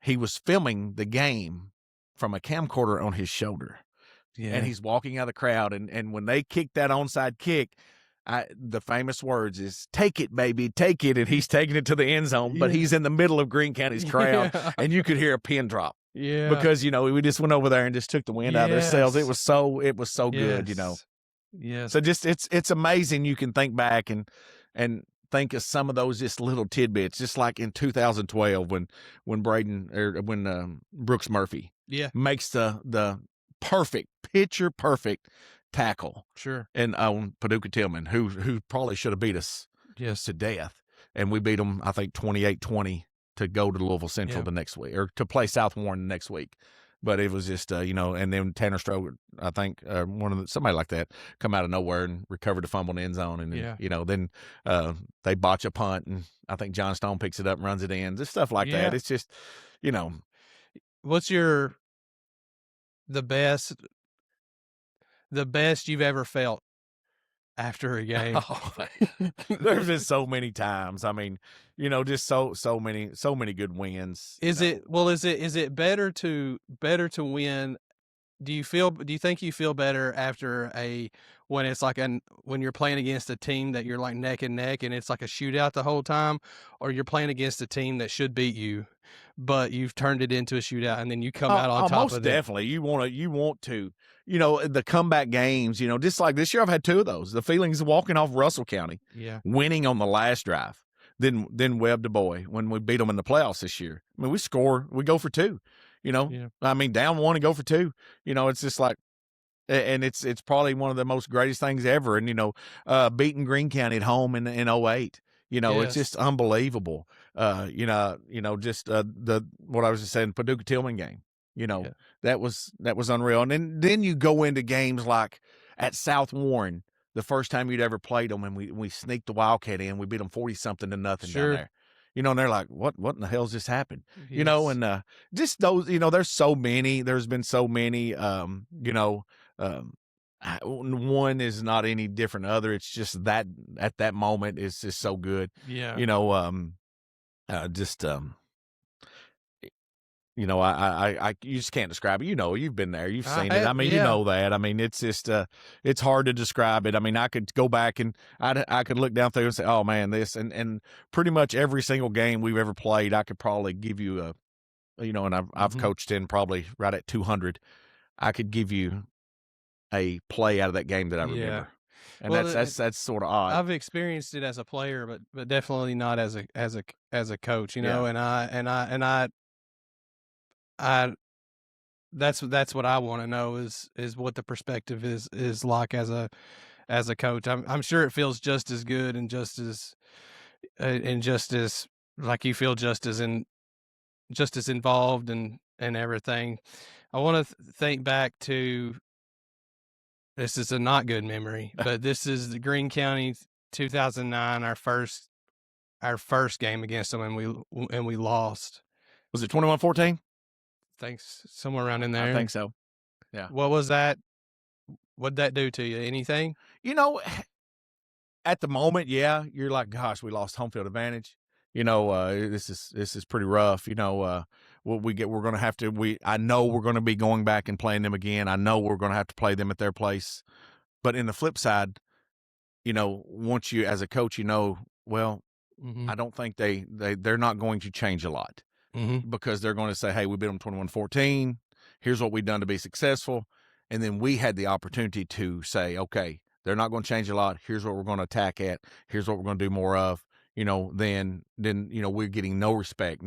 he was filming the game from a camcorder on his shoulder. Yeah. And he's walking out of the crowd, and when they kicked that onside kick, the famous words is "Take it, baby, take it," and he's taking it to the end zone, but he's in the middle of Greene County's crowd, and you could hear a pin drop. Yeah, because we just went over there and just took the wind out of their sails. It was so good, Yes. So just it's amazing. You can think back and think of some of those just little tidbits, just like in 2012 when Brooks Murphy makes the perfect picture perfect tackle. Sure. And on Paducah Tillman, who probably should have beat us to death. And we beat them, I think, 28-20 to go to Louisville Central the next week, or to play South Warren the next week. But it was just, and then Tanner Stroger, I think, somebody like that, come out of nowhere and recovered the fumble in the end zone. And, then they botch a punt, and I think John Stone picks it up and runs it in. Just stuff like that. It's just, What's the best you've ever felt after a game? There's been so many times. I mean, just so many good wins. Is it better to win? Do you think you feel better after when it's like when you're playing against a team that you're like neck and neck and it's like a shootout the whole time, or you're playing against a team that should beat you, but you've turned it into a shootout and then you come out on top most of it? Definitely. You want to, the comeback games, just like this year, I've had 2 of those. The feelings of walking off Russell County, winning on the last drive, then Webb Du Bois when we beat them in the playoffs this year. I mean, we go for 2, I mean, down 1 and go for 2, it's just like, and it's probably one of the most greatest things ever. And, beating Greene County at home in 08, it's just unbelievable. Just what I was just saying, Paducah Tillman game, that was unreal. And then you go into games like at South Warren, the first time you'd ever played them, and we sneaked the Wildcat in, we beat them 40-something to nothing down there. And they're like, what in the hell's just happened? And just those, there's been so many, one is not any different than the other. It's just that at that moment it's just so good. Yeah. You know, you know, you just can't describe it. You know, you've been there, you've seen it. I mean, you know that. I mean, it's just, it's hard to describe it. I mean, I could go back and I could look down through and say, oh man, this, and pretty much every single game we've ever played, I could probably give you you know, and I've coached in probably right at 200. I could give you a play out of that game that I remember. Yeah. And well, that's sort of odd. I've experienced it as a player, but definitely not as a coach, you know, yeah. That's what I want to know is what the perspective is like as a coach. I'm sure it feels just as good and just as like you feel just as involved and everything. I want to think back to, this is a not good memory, but this is the Greene County 2009, our first game against them, and we lost. Was it 21-14? Thanks, somewhere around in there. I think so. Yeah. What was that? What'd that do to you? Anything? You know, at the moment, yeah, you're like, gosh, we lost home field advantage. You know, this is pretty rough. You know, we're going to have to. I know we're going to be going back and playing them again. I know we're going to have to play them at their place. But in the flip side, you know, once you as a coach, you know, well, I don't think they're not going to change a lot. Because they're going to say, hey, we beat them 21-14. Here's what we've done to be successful. And then we had the opportunity to say, okay, they're not going to change a lot. Here's what we're going to attack at. Here's what we're going to do more of. You know, then you know, we're getting no respect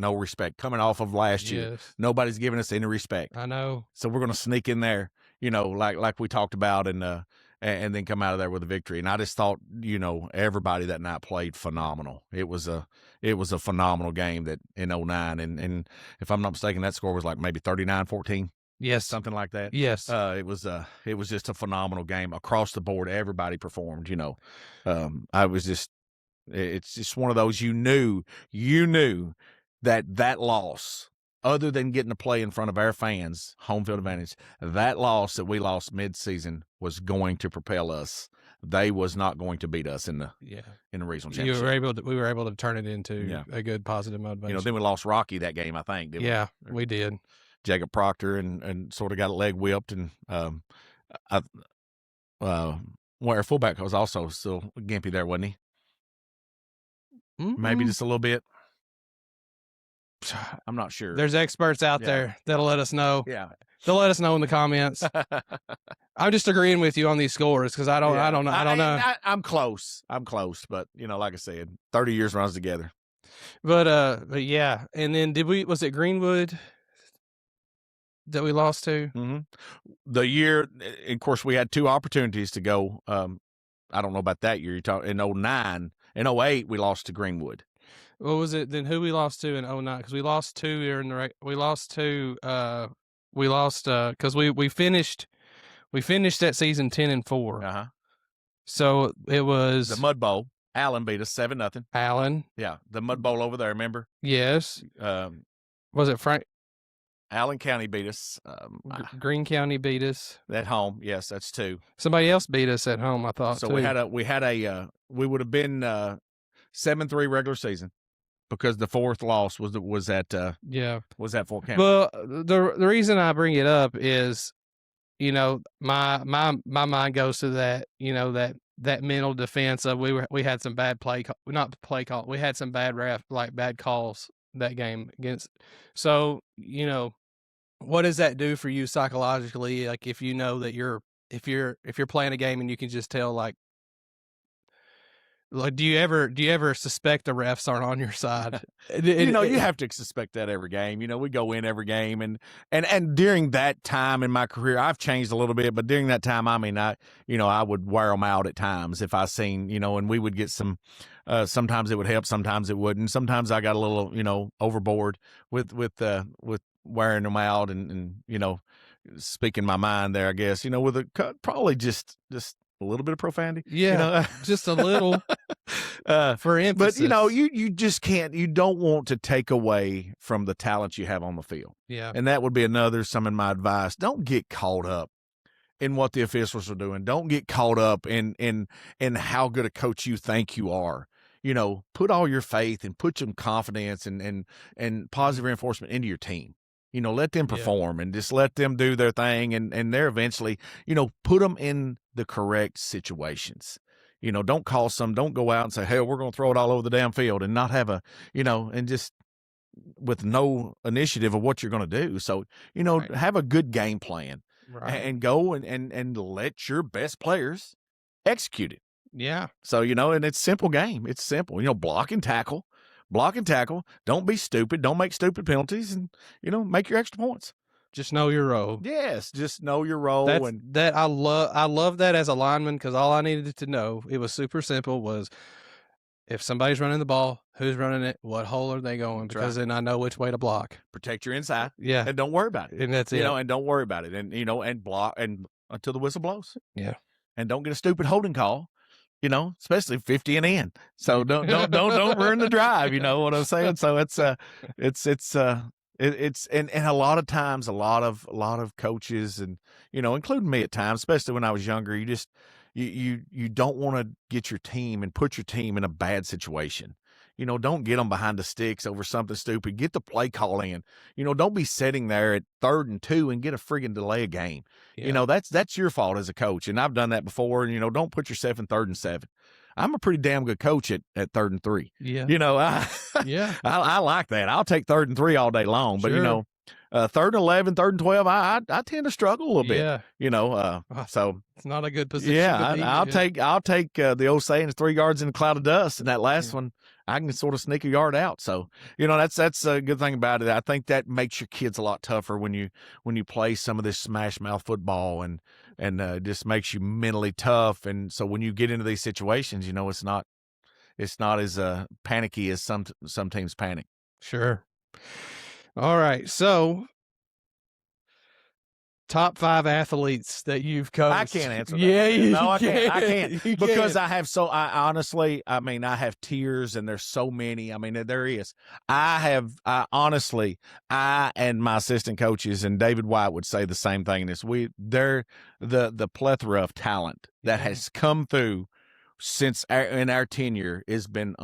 coming off of last year. Nobody's giving us any respect. I know. So we're going to sneak in there, you know, like we talked about, and then come out of there with a victory. And I just thought, you know, everybody that night played phenomenal. It was a phenomenal game that in 09. And if I'm not mistaken, that score was like maybe 39-14. Yes. Something like that. Yes. It was just a phenomenal game across the board. Everybody performed, you know. It's just one of those, you knew that loss, other than getting to play in front of our fans, home field advantage, that loss that we lost mid-season was going to propel us. They was not going to beat us in the regional championship. We were able to turn it into a good positive motivation. You know, then we lost Rocky that game, I think. We did. Jacob Proctor and sort of got a leg whipped, and our fullback was also still gimpy there, wasn't he? Maybe just a little bit. I'm not sure. There's experts out there that'll let us know. Yeah. They'll let us know in the comments. I'm just agreeing with you on these scores because I don't know. I'm close, but you know, like I said, 30 years runs together. But yeah. And then was it Greenwood that we lost to? The year, of course, we had two opportunities to go. I don't know about that year. You're talking in 09. In 08, we lost to Greenwood. What was it then? Who we lost to in 09? Because we lost two here in the because we finished that season 10-4. So it was the Mud Bowl. Allen beat us 7-0. Allen. Yeah, the Mud Bowl over there. Remember? Yes. Was it Frank? Allen County beat us. Greene County beat us at home. Yes, that's two. Somebody else beat us at home, I thought. So too. we would have been 7-3 regular season, because the fourth loss was at Fort Campbell. Well, the reason I bring it up is, you know, my mind goes to that, you know, that mental defense of we had some bad we had some bad calls that game against. So, you know, what does that do for you psychologically? Like, if you know that if you're playing a game and you can just tell, like do you ever suspect the refs aren't on your side? You know, you have to suspect that every game. You know, we go in every game, and during that time in my career, I've changed a little bit, but during that time, I mean, I would wear them out at times if I seen, you know, and we would get some. Sometimes it would help, sometimes it wouldn't. Sometimes I got a little, you know, overboard with wearing them out, and you know, speaking my mind there, I guess, you know, with probably just a little bit of profanity. Yeah, you know? Just a little for emphasis. But, you know, you just can't, you don't want to take away from the talent you have on the field. Yeah. And that would be some of my advice. Don't get caught up in what the officials are doing. Don't get caught up in how good a coach you think you are. Put all your faith and put some confidence and positive reinforcement into your team. Let them perform and just let them do their thing. And they're eventually, put them in the correct situations. Don't don't go out and say, hey, we're going to throw it all over the damn field and not have and just with no initiative of what you're going to do. So, have a good game plan and go and let your best players execute it. Yeah. So, and it's simple game. It's simple, block and tackle. Don't be stupid. Don't make stupid penalties and, make your extra points. Just know your role. Yes, just know your role. I love that as a lineman, because all I needed to know, it was super simple, was if somebody's running the ball, who's running it, what hole are they going? Because then I know which way to block. Protect your inside. Yeah. And don't worry about it. And that's it. And don't worry about it. And, and block and until the whistle blows. Yeah. And don't get a stupid holding call, especially 50 and in. So don't ruin the drive. You know what I'm saying? So it's and a lot of times, a lot of coaches and, including me at times, especially when I was younger, you don't want to get your team and put your team in a bad situation. Don't get them behind the sticks over something stupid. Get the play call in. Don't be sitting there at 3rd and 2 and get a friggin' delay a game. Yeah. That's your fault as a coach. And I've done that before. And, don't put yourself in 3rd and 7. I'm a pretty damn good coach at 3rd and 3. Yeah. I like that. I'll take 3rd and 3 all day long. But, sure. 3rd and 11, 3rd and 12, I tend to struggle a little bit. Yeah. So it's not a good position. Yeah, to be I'll take the old saying is 3 yards in a cloud of dust, and that last one I can sort of sneak a yard out. So that's a good thing about it. I think that makes your kids a lot tougher when you play some of this smash mouth football and just makes you mentally tough. And so when you get into these situations, it's not as panicky as some teams panic. Sure. All right. So, top 5 athletes that you've coached. I can't answer that. Yeah, I can't You because can. I honestly, I have tiers and there's so many. I mean, there is. I and my assistant coaches and David White would say the same thing. They're the plethora of talent that has come through since in our tenure has been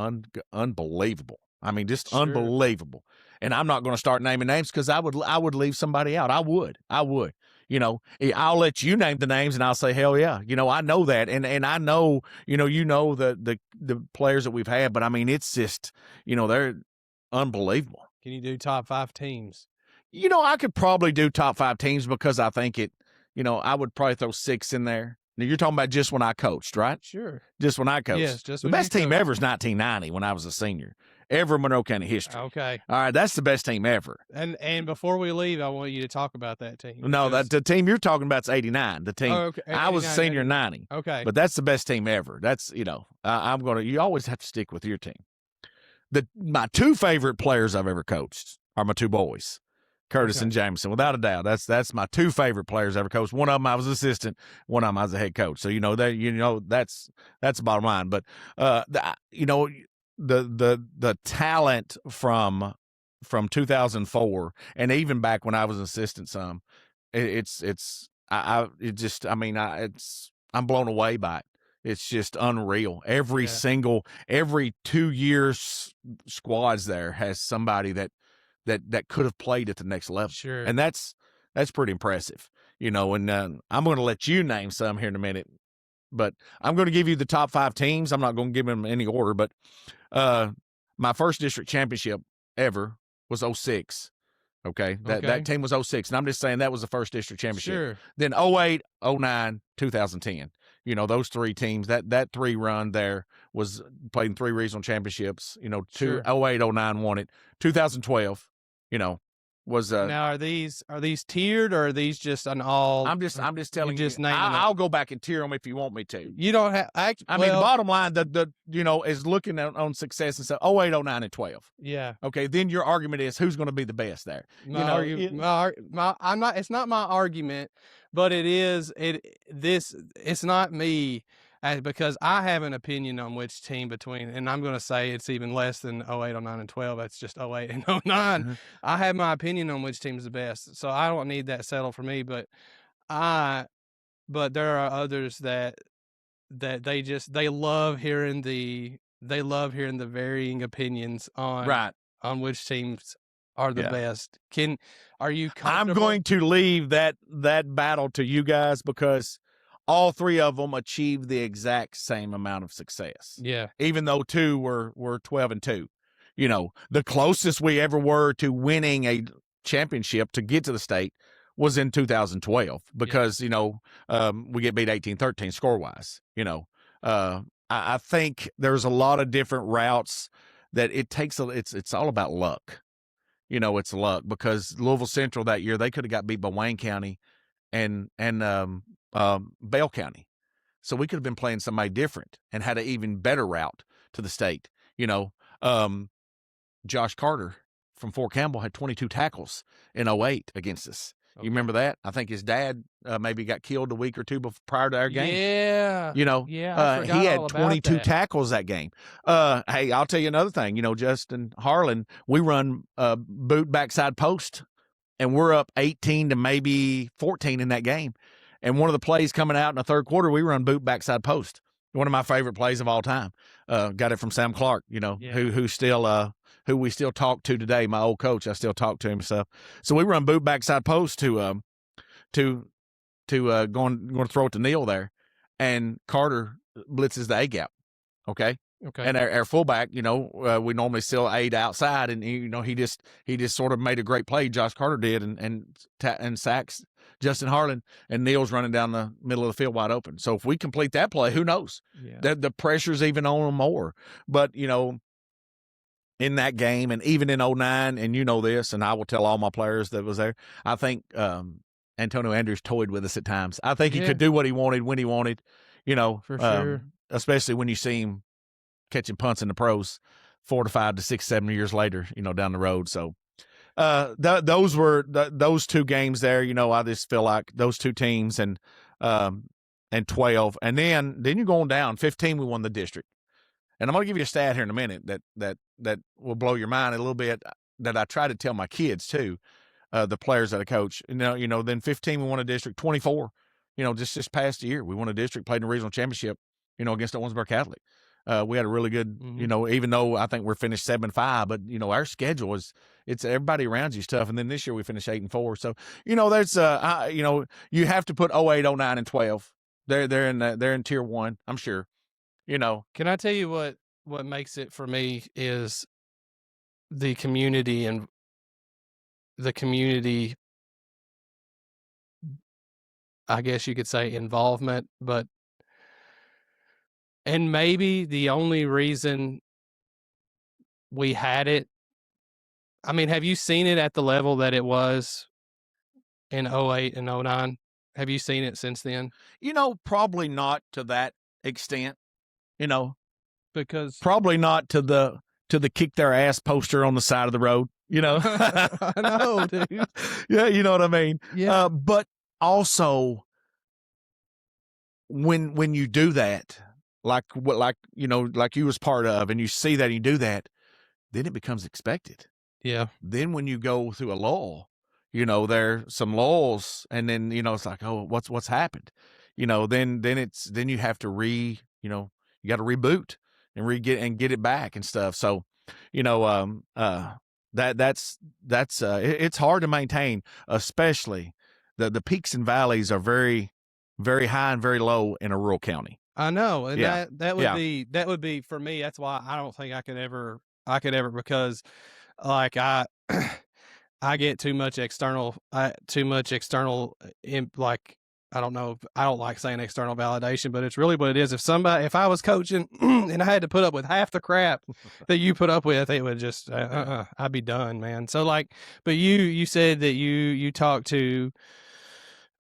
unbelievable. I mean, just unbelievable. And I'm not going to start naming names because I would leave somebody out. I would. I'll let you name the names and I'll say, hell yeah. I know that. And I know, the players that we've had, but I mean, it's just, they're unbelievable. Can you do top 5 teams? I could probably do top 5 teams because I think I would probably throw 6 in there. Now, you're talking about just when I coached, right? Sure. Just when I coached. Yes, just the best team ever is 1990 when I was a senior. Ever in Monroe County history. Okay. All right, that's the best team ever. And before we leave, I want you to talk about that team. No, the team you're talking about is 89. The team I was a senior in 90. Okay. But that's the best team ever. That's, you always have to stick with your team. My 2 favorite players I've ever coached are my 2 boys. Curtis and Jameson, without a doubt. That's my 2 favorite players I ever coached. One of them I was assistant, one of them I was a head coach. So that's the bottom line. But the talent from 2004 and even back when I was an assistant I'm blown away by it. It's just unreal. Every 2 years squads there has somebody that could have played at the next level. Sure. And that's pretty impressive, and I'm going to let you name some here in a minute, but I'm going to give you the top 5 teams. I'm not going to give them any order, but my first district championship ever was 06. Okay. That team was 06. And I'm just saying that was the first district championship. Sure. Then 08, 09, 2010. Those 3 teams, that 3 run there was played in 3 regional championships. 08, 09 won it. 2012, was now are these tiered or are these just an all? I'm just telling you. I'll go back and tier them if you want me to. You don't have. I mean, the bottom line, is looking on success and say 08, 09, and 12. Yeah. Okay. Then your argument is who's going to be the best there. I'm not. It's not my argument, but it is. It's not me. Because I have an opinion on which team and I'm going to say it's even less than 08, 09, and 12. That's just 08 and 09. Mm-hmm. I have my opinion on which team's the best. So I don't need that settled for me. But but there are others that they love hearing the varying opinions Right. on which teams are the Yeah. best. Are you I'm comfortable? going to leave that battle to you guys because all three of them achieved the exact same amount of success. Yeah. Even though two were 12-2. You know, the closest we ever were to winning a championship to get to the state was in 2012 because, you know, we get beat 18-13 score-wise. You know, I think there's a lot of different routes that it takes. It's all about luck. You know, it's luck because Louisville Central that year, they could have got beat by Wayne County and Bell County. So we could have been playing somebody different and had an even better route to the state. You know, Josh Carter from Fort Campbell had 22 tackles in 08 against us. Okay. You remember that? I think his dad maybe got killed a week or two prior to our game. Yeah. You know, he had 22 tackles that game. Hey, I'll tell you another thing. You know, Justin Harlan, we run boot backside post, and we're up 18 to maybe 14 in that game. And one of the plays coming out in the third quarter, we run boot backside post. One of my favorite plays of all time. Got it from Sam Clark, you know, who still who we still talk to today. My old coach, I still talk to him. So we run boot backside post to going to throw it to Neal there, and Carter blitzes the A gap. Okay. And our fullback, you know, we normally still aid outside, and you know he just sort of made a great play. Josh Carter did, and sacks Justin Harlan, and Neal's running down the middle of the field wide open. So if we complete that play, who knows? Yeah. The pressure's even on them more. But you know, in that game, and even in 09, and you know this, and I will tell all my players that was there, I think Antonio Andrews toyed with us at times. I think he could do what he wanted when he wanted, you know, for sure. Especially when you see him catching punts in the pros 4 to 5 to 6, 7 years later, you know, down the road. So those were those two games there. You know, I just feel like those two teams and 12, and then you're going down 15. We won the district, and I'm going to give you a stat here in a minute that will blow your mind a little bit. That I try to tell my kids too, the players that I coach. You know, then 15 we won a district. 24, you know, just this past year we won a district, played in a regional championship, you know, against Owensboro Catholic. We had a really good, you know, even though I think we're finished 7-5, but you know, our schedule it's everybody around you's tough. And then this year we finished 8-4. So, you know, there's, you know, you have to put 08, 09, and 12. They're in tier 1, I'm sure, you know. Can I tell you what makes it for me is the community and the community, I guess you could say, involvement, and maybe the only reason we had it, I mean, have you seen it at the level that it was in 08 and 09? Have you seen it since then? You know, probably not to that extent, you know, because probably not to the kick their ass poster on the side of the road, you know. I know, dude. Yeah, you know what I mean? Yeah. But also when you do that, like you know, like you was part of, and you see that and you do that, then it becomes expected. Yeah. Then when you go through a lull, you know, there's some lulls, and then, you know, it's like, oh, what's happened? You know, then you have to you know, you got to reboot and get it back and stuff. So, you know, it's hard to maintain, especially the peaks and valleys are very, very high and very low in a rural county. I know. And that would be for me. That's why I don't think I could ever, because like I get too much external, like, I don't know. I don't like saying external validation, but it's really what it is. If I was coaching and I had to put up with half the crap that you put up with, it would just, I'd be done, man. So like, but you said that you talk to,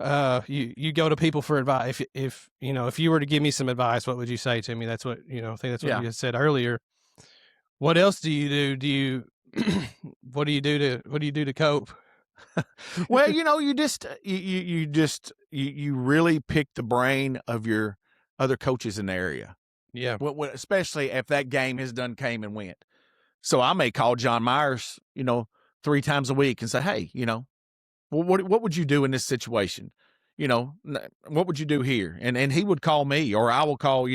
you go to people for advice. If you know, if you were to give me some advice, what would you say to me? That's what, you know, I think that's what you said earlier. What else do you do? What do you do to cope? Well, you know, you really pick the brain of your other coaches in the area. Yeah. Especially if that game came and went. So I may call John Myers, you know, 3 times a week and say, hey, you know, what would you do in this situation? what would you do here? And he would call me, or I will call,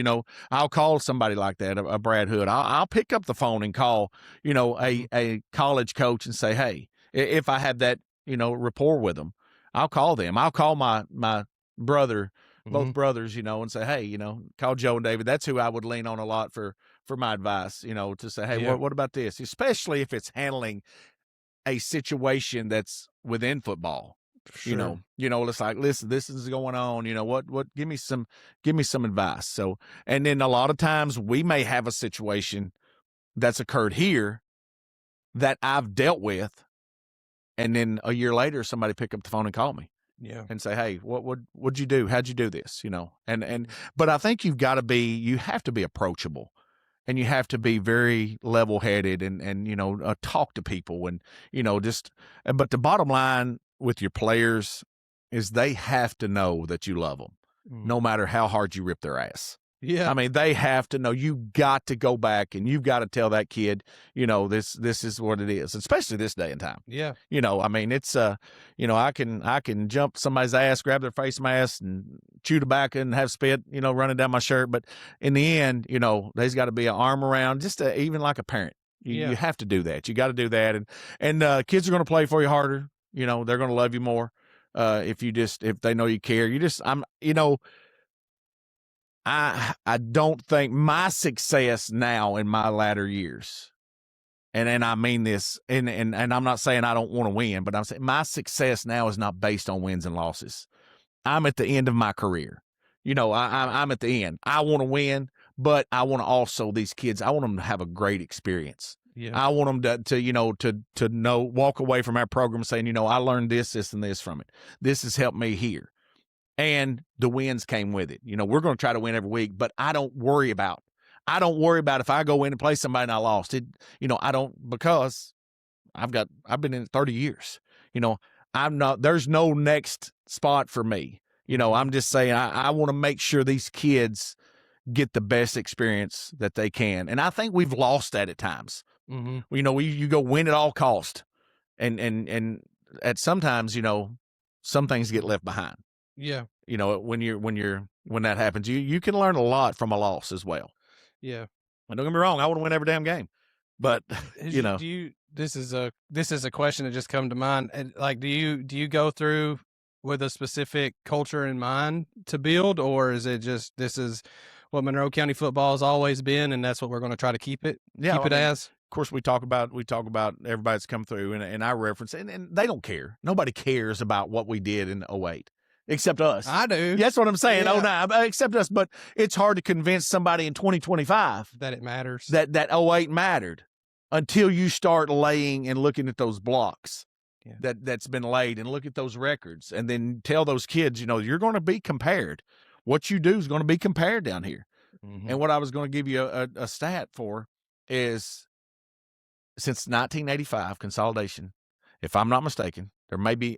I'll call somebody like that, a Brad Hood. I'll pick up the phone and call, a college coach and say, hey, if I have that, rapport with them, I'll call them. I'll call my brother, both brothers, and say, hey, call Joe and David. That's who I would lean on a lot for my advice, to say, hey, what about this? Especially if it's handling a situation that's within football. Sure. It's like, listen, this is going on. What give me some advice. So, and then a lot of times we may have a situation that's occurred here that I've dealt with, and then a year later somebody pick up the phone and call me. Yeah. And say, hey, what'd you do? How'd you do this? But I think you have to be approachable, and you have to be very level-headed and talk to people and, but the bottom line with your players is they have to know that you love them, no matter how hard you rip their ass. Yeah. I mean, they have to know. You got to go back and you've got to tell that kid, this is what it is, especially this day and time. Yeah. I mean, it's, I can jump somebody's ass, grab their face mask and chew tobacco and have spit, running down my shirt. But in the end, there's got to be an arm around, even like a parent. You have to do that. You got to do that. And kids are going to play for you harder. They're going to love you more. If they know you care, I don't think my success now in my latter years, and I mean this, and I'm not saying I don't want to win, but I'm saying my success now is not based on wins and losses. I'm at the end of my career. I'm at the end. I want to win, but I want to also, these kids, I want them to have a great experience. Yeah. I want them to know, walk away from our program saying, I learned this, and this from it. This has helped me here. And the wins came with it. We're going to try to win every week, but I don't worry about if I go in and play somebody and I lost it. I don't, because I've been in 30 years. There's no next spot for me. I'm just saying I want to make sure these kids get the best experience that they can. And I think we've lost that at times. Mm-hmm. You go win at all cost. And at sometimes, some things get left behind. Yeah. When that happens, you can learn a lot from a loss as well. Yeah. And don't get me wrong, I want to win every damn game. But this is a question that just come to mind. And like, do you go through with a specific culture in mind to build, or is it just, this is what Monroe County football has always been, and that's what we're going to try to keep it? As? Of course, we talk about everybody that's come through, and I reference, and they don't care. Nobody cares about what we did in 08. Except us. I do. That's what I'm saying. Yeah. 09, except us. But it's hard to convince somebody in 2025 that it matters. That 08 mattered until you start laying and looking at those blocks that's been laid, and look at those records, and then tell those kids, you're going to be compared. What you do is going to be compared down here. Mm-hmm. And what I was going to give you a stat for is, since 1985 consolidation, if I'm not mistaken, there may be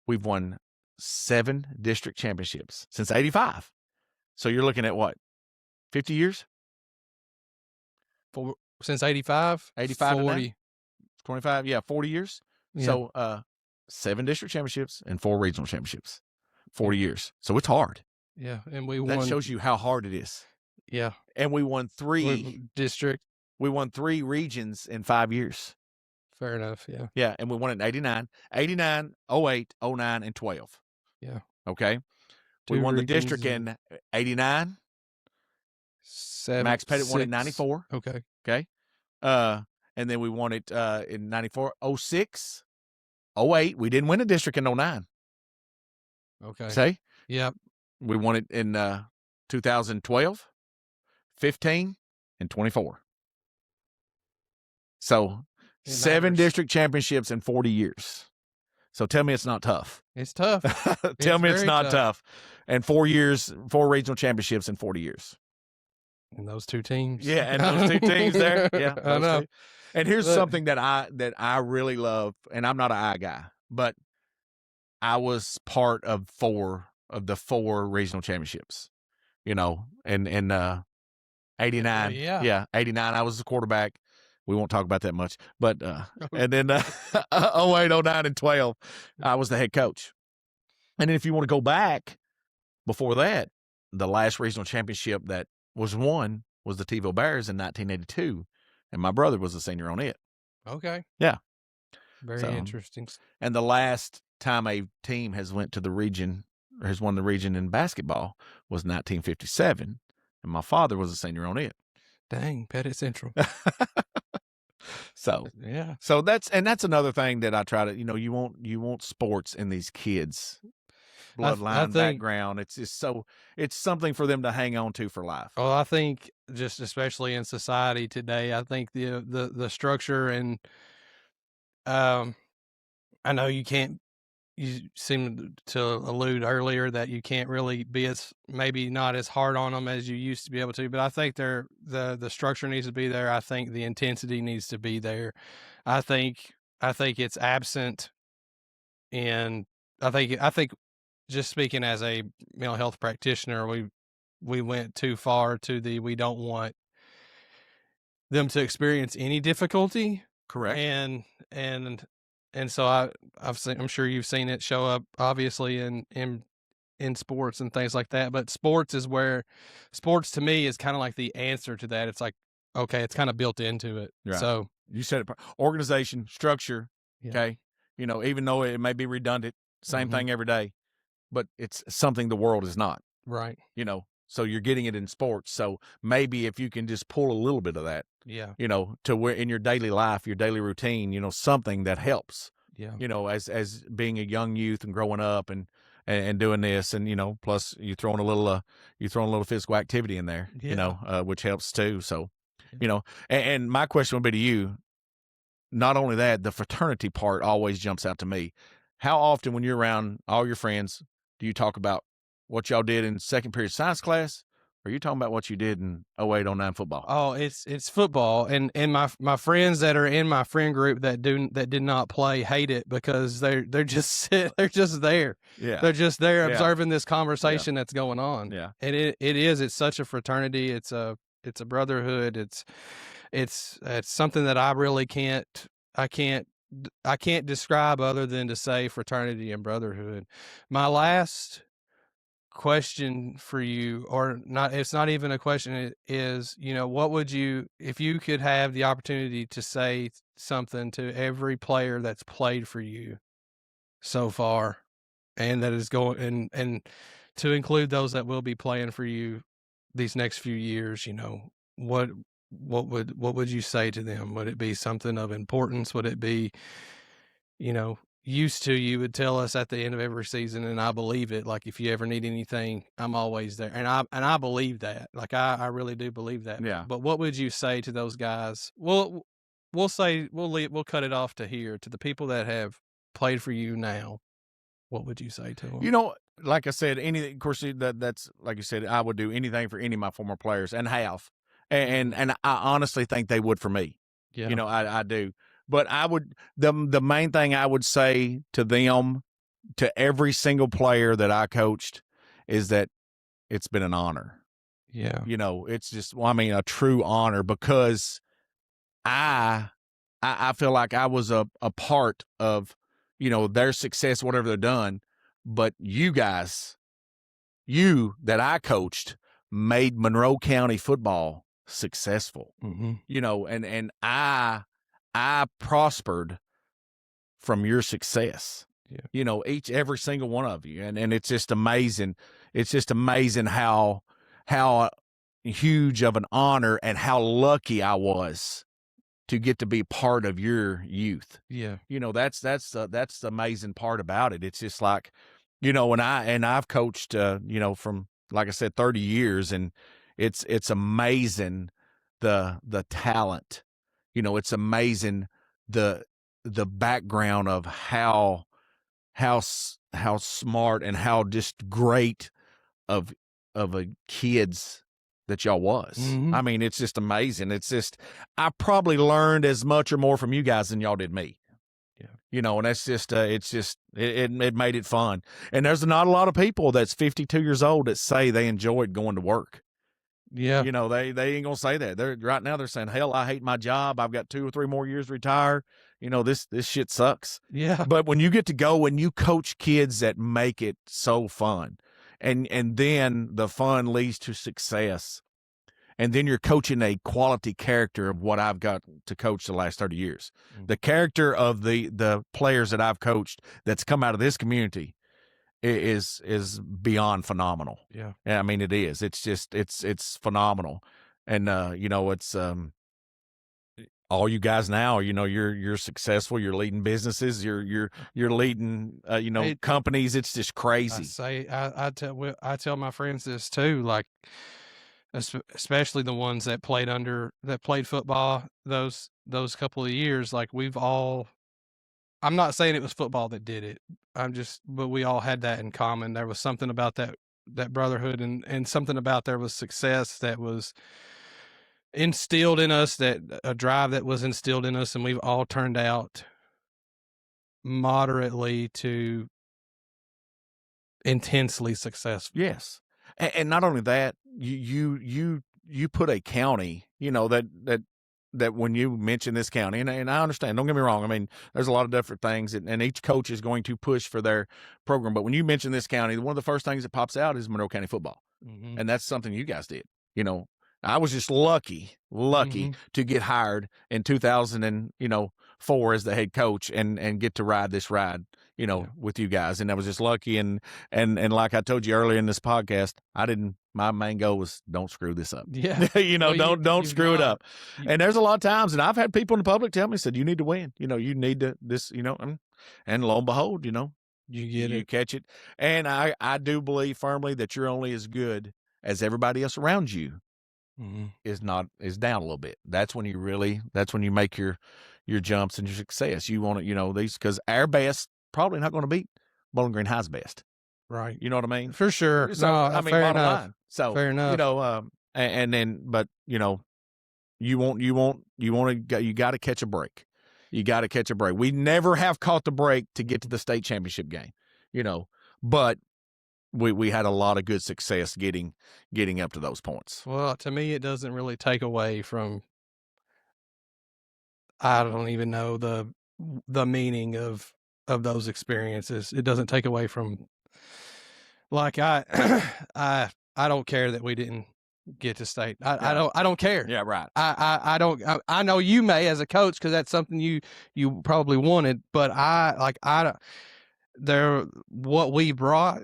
we've won 7 district championships since 85. So you're looking at what? 50 years? Since 85? 85 40. 25, 40 years. Yeah. So 7 district championships and 4 regional championships. 40 years. So it's hard. Yeah, and that shows you how hard it is. Yeah. And we won 3 district. We won 3 regions in 5 years. Fair enough, yeah. Yeah, and we won it in 89, 08, 09, and 12. Yeah. Okay. We won the district in 89. Max Petett won it in 94. Okay. Okay. And then we won it in 94, 06, 08. We didn't win a district in 09. Okay. See? Yep. We won it in 2012, 15, and 24. So 7 district championships in 40 years. So tell me it's not tough. It's tough. Tell me it's not tough. And 4 regional championships in 40 years. And those 2 teams. Yeah, and those 2 teams there. Yeah, I know. 2. And here's something that I really love, and I'm not an I guy, but I was part of 4 of the 4 regional championships. And 89. Yeah, 89. I was the quarterback. We won't talk about that much, but and then 08, 09, and 12, I was the head coach. And then if you want to go back before that, the last regional championship that was won was the T-ville Bears in 1982, and my brother was a senior on it. Okay. Yeah. Very interesting. And the last time a team has went to the region or has won the region in basketball was 1957, and my father was a senior on it. Dang, Petett Central. So yeah. So that's another thing that I try to, you want sports in these kids. Bloodline, background. It's just it's something for them to hang on to for life. Well, I think just especially in society today, I think the structure and I know you seem to allude earlier that you can't really be maybe not as hard on them as you used to be able to, but I think the structure needs to be there. I think the intensity needs to be there. I think it's absent, and I think just speaking as a mental health practitioner, we went too far to we don't want them to experience any difficulty. Correct. And so I'm sure you've seen it show up obviously in sports and things like that. But sports to me is kind of like the answer to that. It's like, okay, it's kind of built into it. Right. So you said it, organization, structure. Yeah. Okay. Even though it may be redundant, same thing every day, but it's something the world is not. Right. So you're getting it in sports. So maybe if you can just pull a little bit of that, to where in your daily life, your daily routine, something that helps, as being a young youth and growing up and doing this, and, plus you throwing a little physical activity in there, which helps too. So, and my question would be to you, not only that, the fraternity part always jumps out to me. How often when you're around all your friends, do you talk about what y'all did in second period science class, or are you talking about what you did in 08-09 football? Oh, it's football, and my friends that are in my friend group that did not play hate it because they're just they're just there. Yeah, they're just there observing this conversation that's going on. Yeah, and it's such a fraternity. It's a brotherhood. It's something that I really can't describe other than to say fraternity and brotherhood. My last question for you, or not, it's not even a question, it is, what would you, if you could have the opportunity to say something to every player that's played for you so far and that is going, and to include those that will be playing for you these next few years, what would you say to them? Would it be something of importance? Would it be, used to, you would tell us at the end of every season, and I believe it, like, if you ever need anything, I'm always there. And I believe that. Like, I really do believe that. Yeah. But what would you say to those guys? We'll cut it off to here, to the people that have played for you now. What would you say to them? Like I said, of course, that's like you said, I would do anything for any of my former players, and have, and I honestly think they would for me. Yeah. I do. But I would, the main thing I would say to them, to every single player that I coached, is that it's been an honor. Yeah. It's just, a true honor, because I feel like I was a part of, their success, whatever they've done. But you guys, that I coached, made Monroe County football successful. And I prospered from your success. Yeah. Every single one of you. And it's just amazing. It's just amazing how huge of an honor and how lucky I was to get to be part of your youth. Yeah. That's the amazing part about it. It's just like, and I've coached, from, like I said, 30 years, and it's amazing the talent. It's amazing the background of how smart and how just great of a kids that y'all was. It's just amazing. It's just, I probably learned as much or more from you guys than y'all did me. Yeah. And that's just, it made it fun. And there's not a lot of people that's 52 years old that say they enjoyed going to work. Yeah. You know, they ain't gonna say that. Right now they're saying, hell, I hate my job. I've got 2 or 3 more years to retire. You know, this shit sucks. Yeah. But when you get to go and you coach kids that make it so fun, and then the fun leads to success, and then you're coaching a quality character of what I've got to coach the last 30 years. The character of the players that I've coached that's come out of this community is beyond phenomenal. Yeah. I mean, it is. It's just it's phenomenal. And you know, it's all you guys now, you know, you're successful, you're leading businesses, you're leading you know, companies. It's just crazy. I tell my friends this too, like especially the ones that played football those couple of years, like I'm not saying it was football that did it. But we all had that in common. There was something about that brotherhood and something about there was success that was instilled in us, that a drive that was instilled in us, and we've all turned out moderately to intensely successful. Yes. And not only that, you put a county, you know, that when you mention this county, and I understand, don't get me wrong. I mean, there's a lot of different things, and each coach is going to push for their program. But when you mention this county, one of the first things that pops out is Monroe County football. Mm-hmm. And that's something you guys did. You know, I was just lucky to get hired in 2004 as the head coach and get to ride this ride, you know, with you guys. And I was just lucky. And like I told you earlier in this podcast, my main goal was don't screw this up. Yeah. You know, don't screw it up. And there's a lot of times, and I've had people in the public tell me, said, you need to win. You know, you need to you know, and lo and behold, you know, you catch it. And I do believe firmly that you're only as good as everybody else around you is down a little bit. That's when you make your jumps and your success. You want to, you know, because our best probably not going to beat Bowling Green High's best. Right. You know what I mean? For sure. So, I mean, fair bottom enough. line. So, fair enough. You know, and then, but you know, you got to catch a break. You got to catch a break. We never have caught the break to get to the state championship game, you know, but we had a lot of good success getting up to those points. Well, to me, it doesn't really take away from, I don't even know the meaning of those experiences. It doesn't take away from, like, I don't care that we didn't get to state. I don't care. Yeah, right. I don't. I know you may as a coach, because that's something you probably wanted. But what we brought,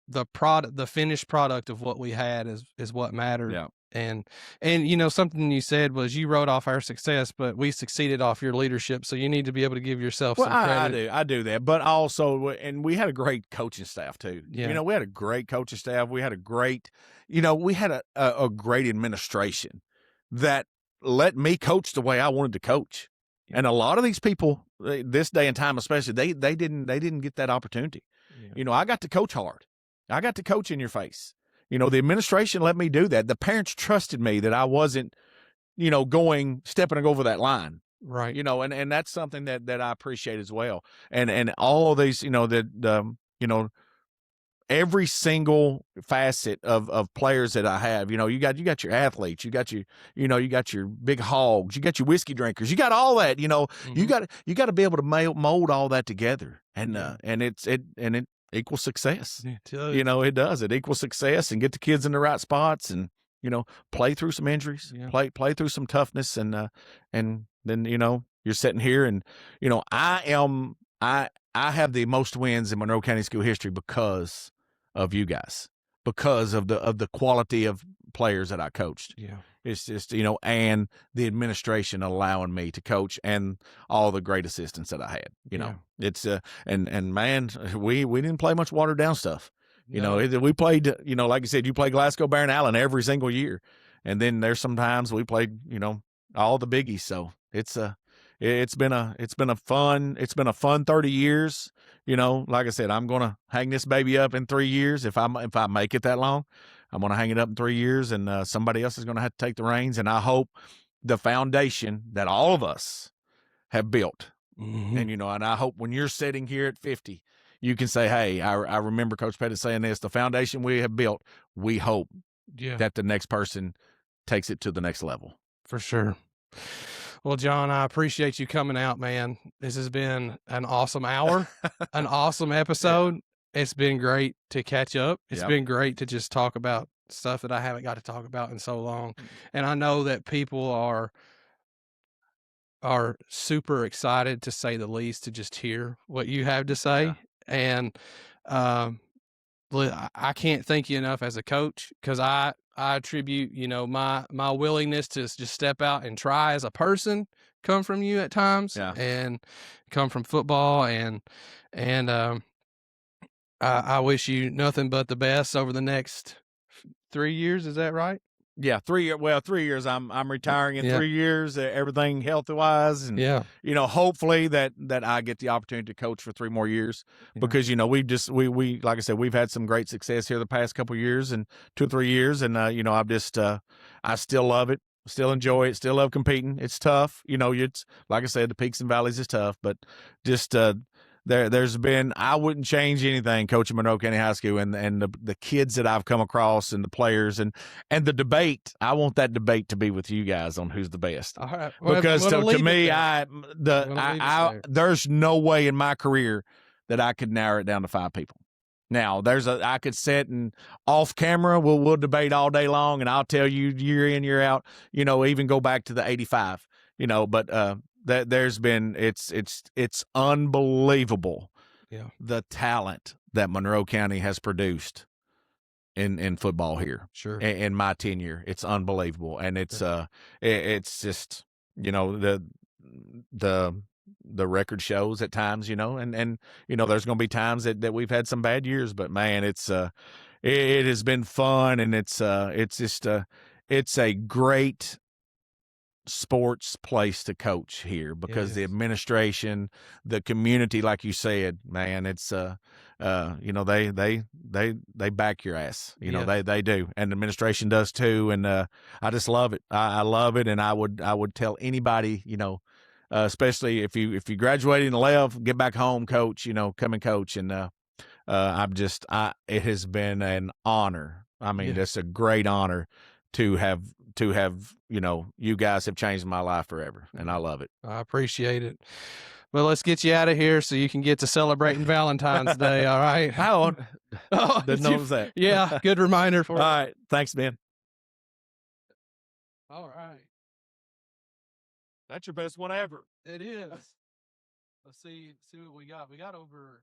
the finished product of what we had is what mattered. Yeah. And you know, something you said was you wrote off our success, but we succeeded off your leadership. So you need to be able to give yourself some credit. I do that, but also, and we had a great coaching staff too. Yeah. You know, we had a great coaching staff. We had a great, you know, we had a great administration that let me coach the way I wanted to coach. Yeah. And a lot of these people, this day and time especially, they didn't get that opportunity. Yeah. You know, I got to coach hard. I got to coach in your face. You know, the administration let me do that. The parents trusted me that I wasn't, you know, stepping over that line. Right. You know, and that's something that I appreciate as well. And all of these, you know, you know, every single facet of players that I have, you know, you got your athletes, you got your big hogs, you got your whiskey drinkers, you got all that, you know, you got to be able to mold all that together. And, it equals success. You know, it does. It equals success, and get the kids in the right spots, and, you know, play through some injuries, play through some toughness. And then, you know, you're sitting here, and, you know, I have the most wins in Monroe County school history because of you guys, because of the quality of players that I coached. Yeah. It's just, you know, and the administration allowing me to coach, and all the great assistants that I had, you know. It's and man, we didn't play much watered down stuff. You know, we played, you know, like you said, you play Glasgow, Barron, Allen every single year. And then there's sometimes we played, you know, all the biggies. So it's been a fun 30 years. You know, like I said, I'm going to hang this baby up in 3 years. If I make it that long, I'm going to hang it up in 3 years, and somebody else is going to have to take the reins. And I hope the foundation that all of us have built, and, you know, and I hope when you're sitting here at 50, you can say, hey, I remember Coach Petett saying this, the foundation we have built, we hope that the next person takes it to the next level. For sure. Well, John, I appreciate you coming out, man. This has been an awesome hour, an awesome episode. Yeah. It's been great to catch up. It's been great to just talk about stuff that I haven't got to talk about in so long. And I know that people are super excited, to say the least, to just hear what you have to say. Yeah. And I can't thank you enough as a coach, because I attribute, my willingness to just step out and try as a person come from you at times, and come from football, and I wish you nothing but the best over the next 3 years. Is that right? Yeah, 3 years. Well, 3 years. I'm retiring in 3 years. Everything healthy wise, and hopefully that I get the opportunity to coach for 3 more years, because we like I said, we've had some great success here the past couple of years, and 2 or 3 years, and I'm just I still love it, still enjoy it, still love competing. It's tough, it's like I said, the peaks and valleys is tough, but just there's been, I wouldn't change anything coaching Monroe County High School, and the kids that I've come across, and the players, and the debate. I want that debate to be with you guys on who's the best. All right. Well, because to me, there's no way in my career that I could narrow it down to 5 people. Now, I could sit and off camera, we'll debate all day long, and I'll tell you year in, year out, even go back to the 85, but that there's been, it's unbelievable. Yeah. The talent that Monroe County has produced in football here. Sure. In my tenure, it's unbelievable. And it's just, the record shows at times, and there's going to be times that we've had some bad years, but man, it has been fun, and it's just it's a great sports place to coach here, because the administration, the community, like you said, man, it's they back your ass, they do, and the administration does too, and I just love it. I love it, and I would tell anybody, especially if you graduated and left, get back home, coach, come and coach, and it has been an honor. I mean, it's a great honor to have you guys have changed my life forever, and I love it. I appreciate it. Well, let's get you out of here so you can get to celebrating Valentine's Day. All right. How didn't notice that. Yeah, good reminder for all right. Thanks, Ben. All right. That's your best one ever. It is. Let's see what we got. We got over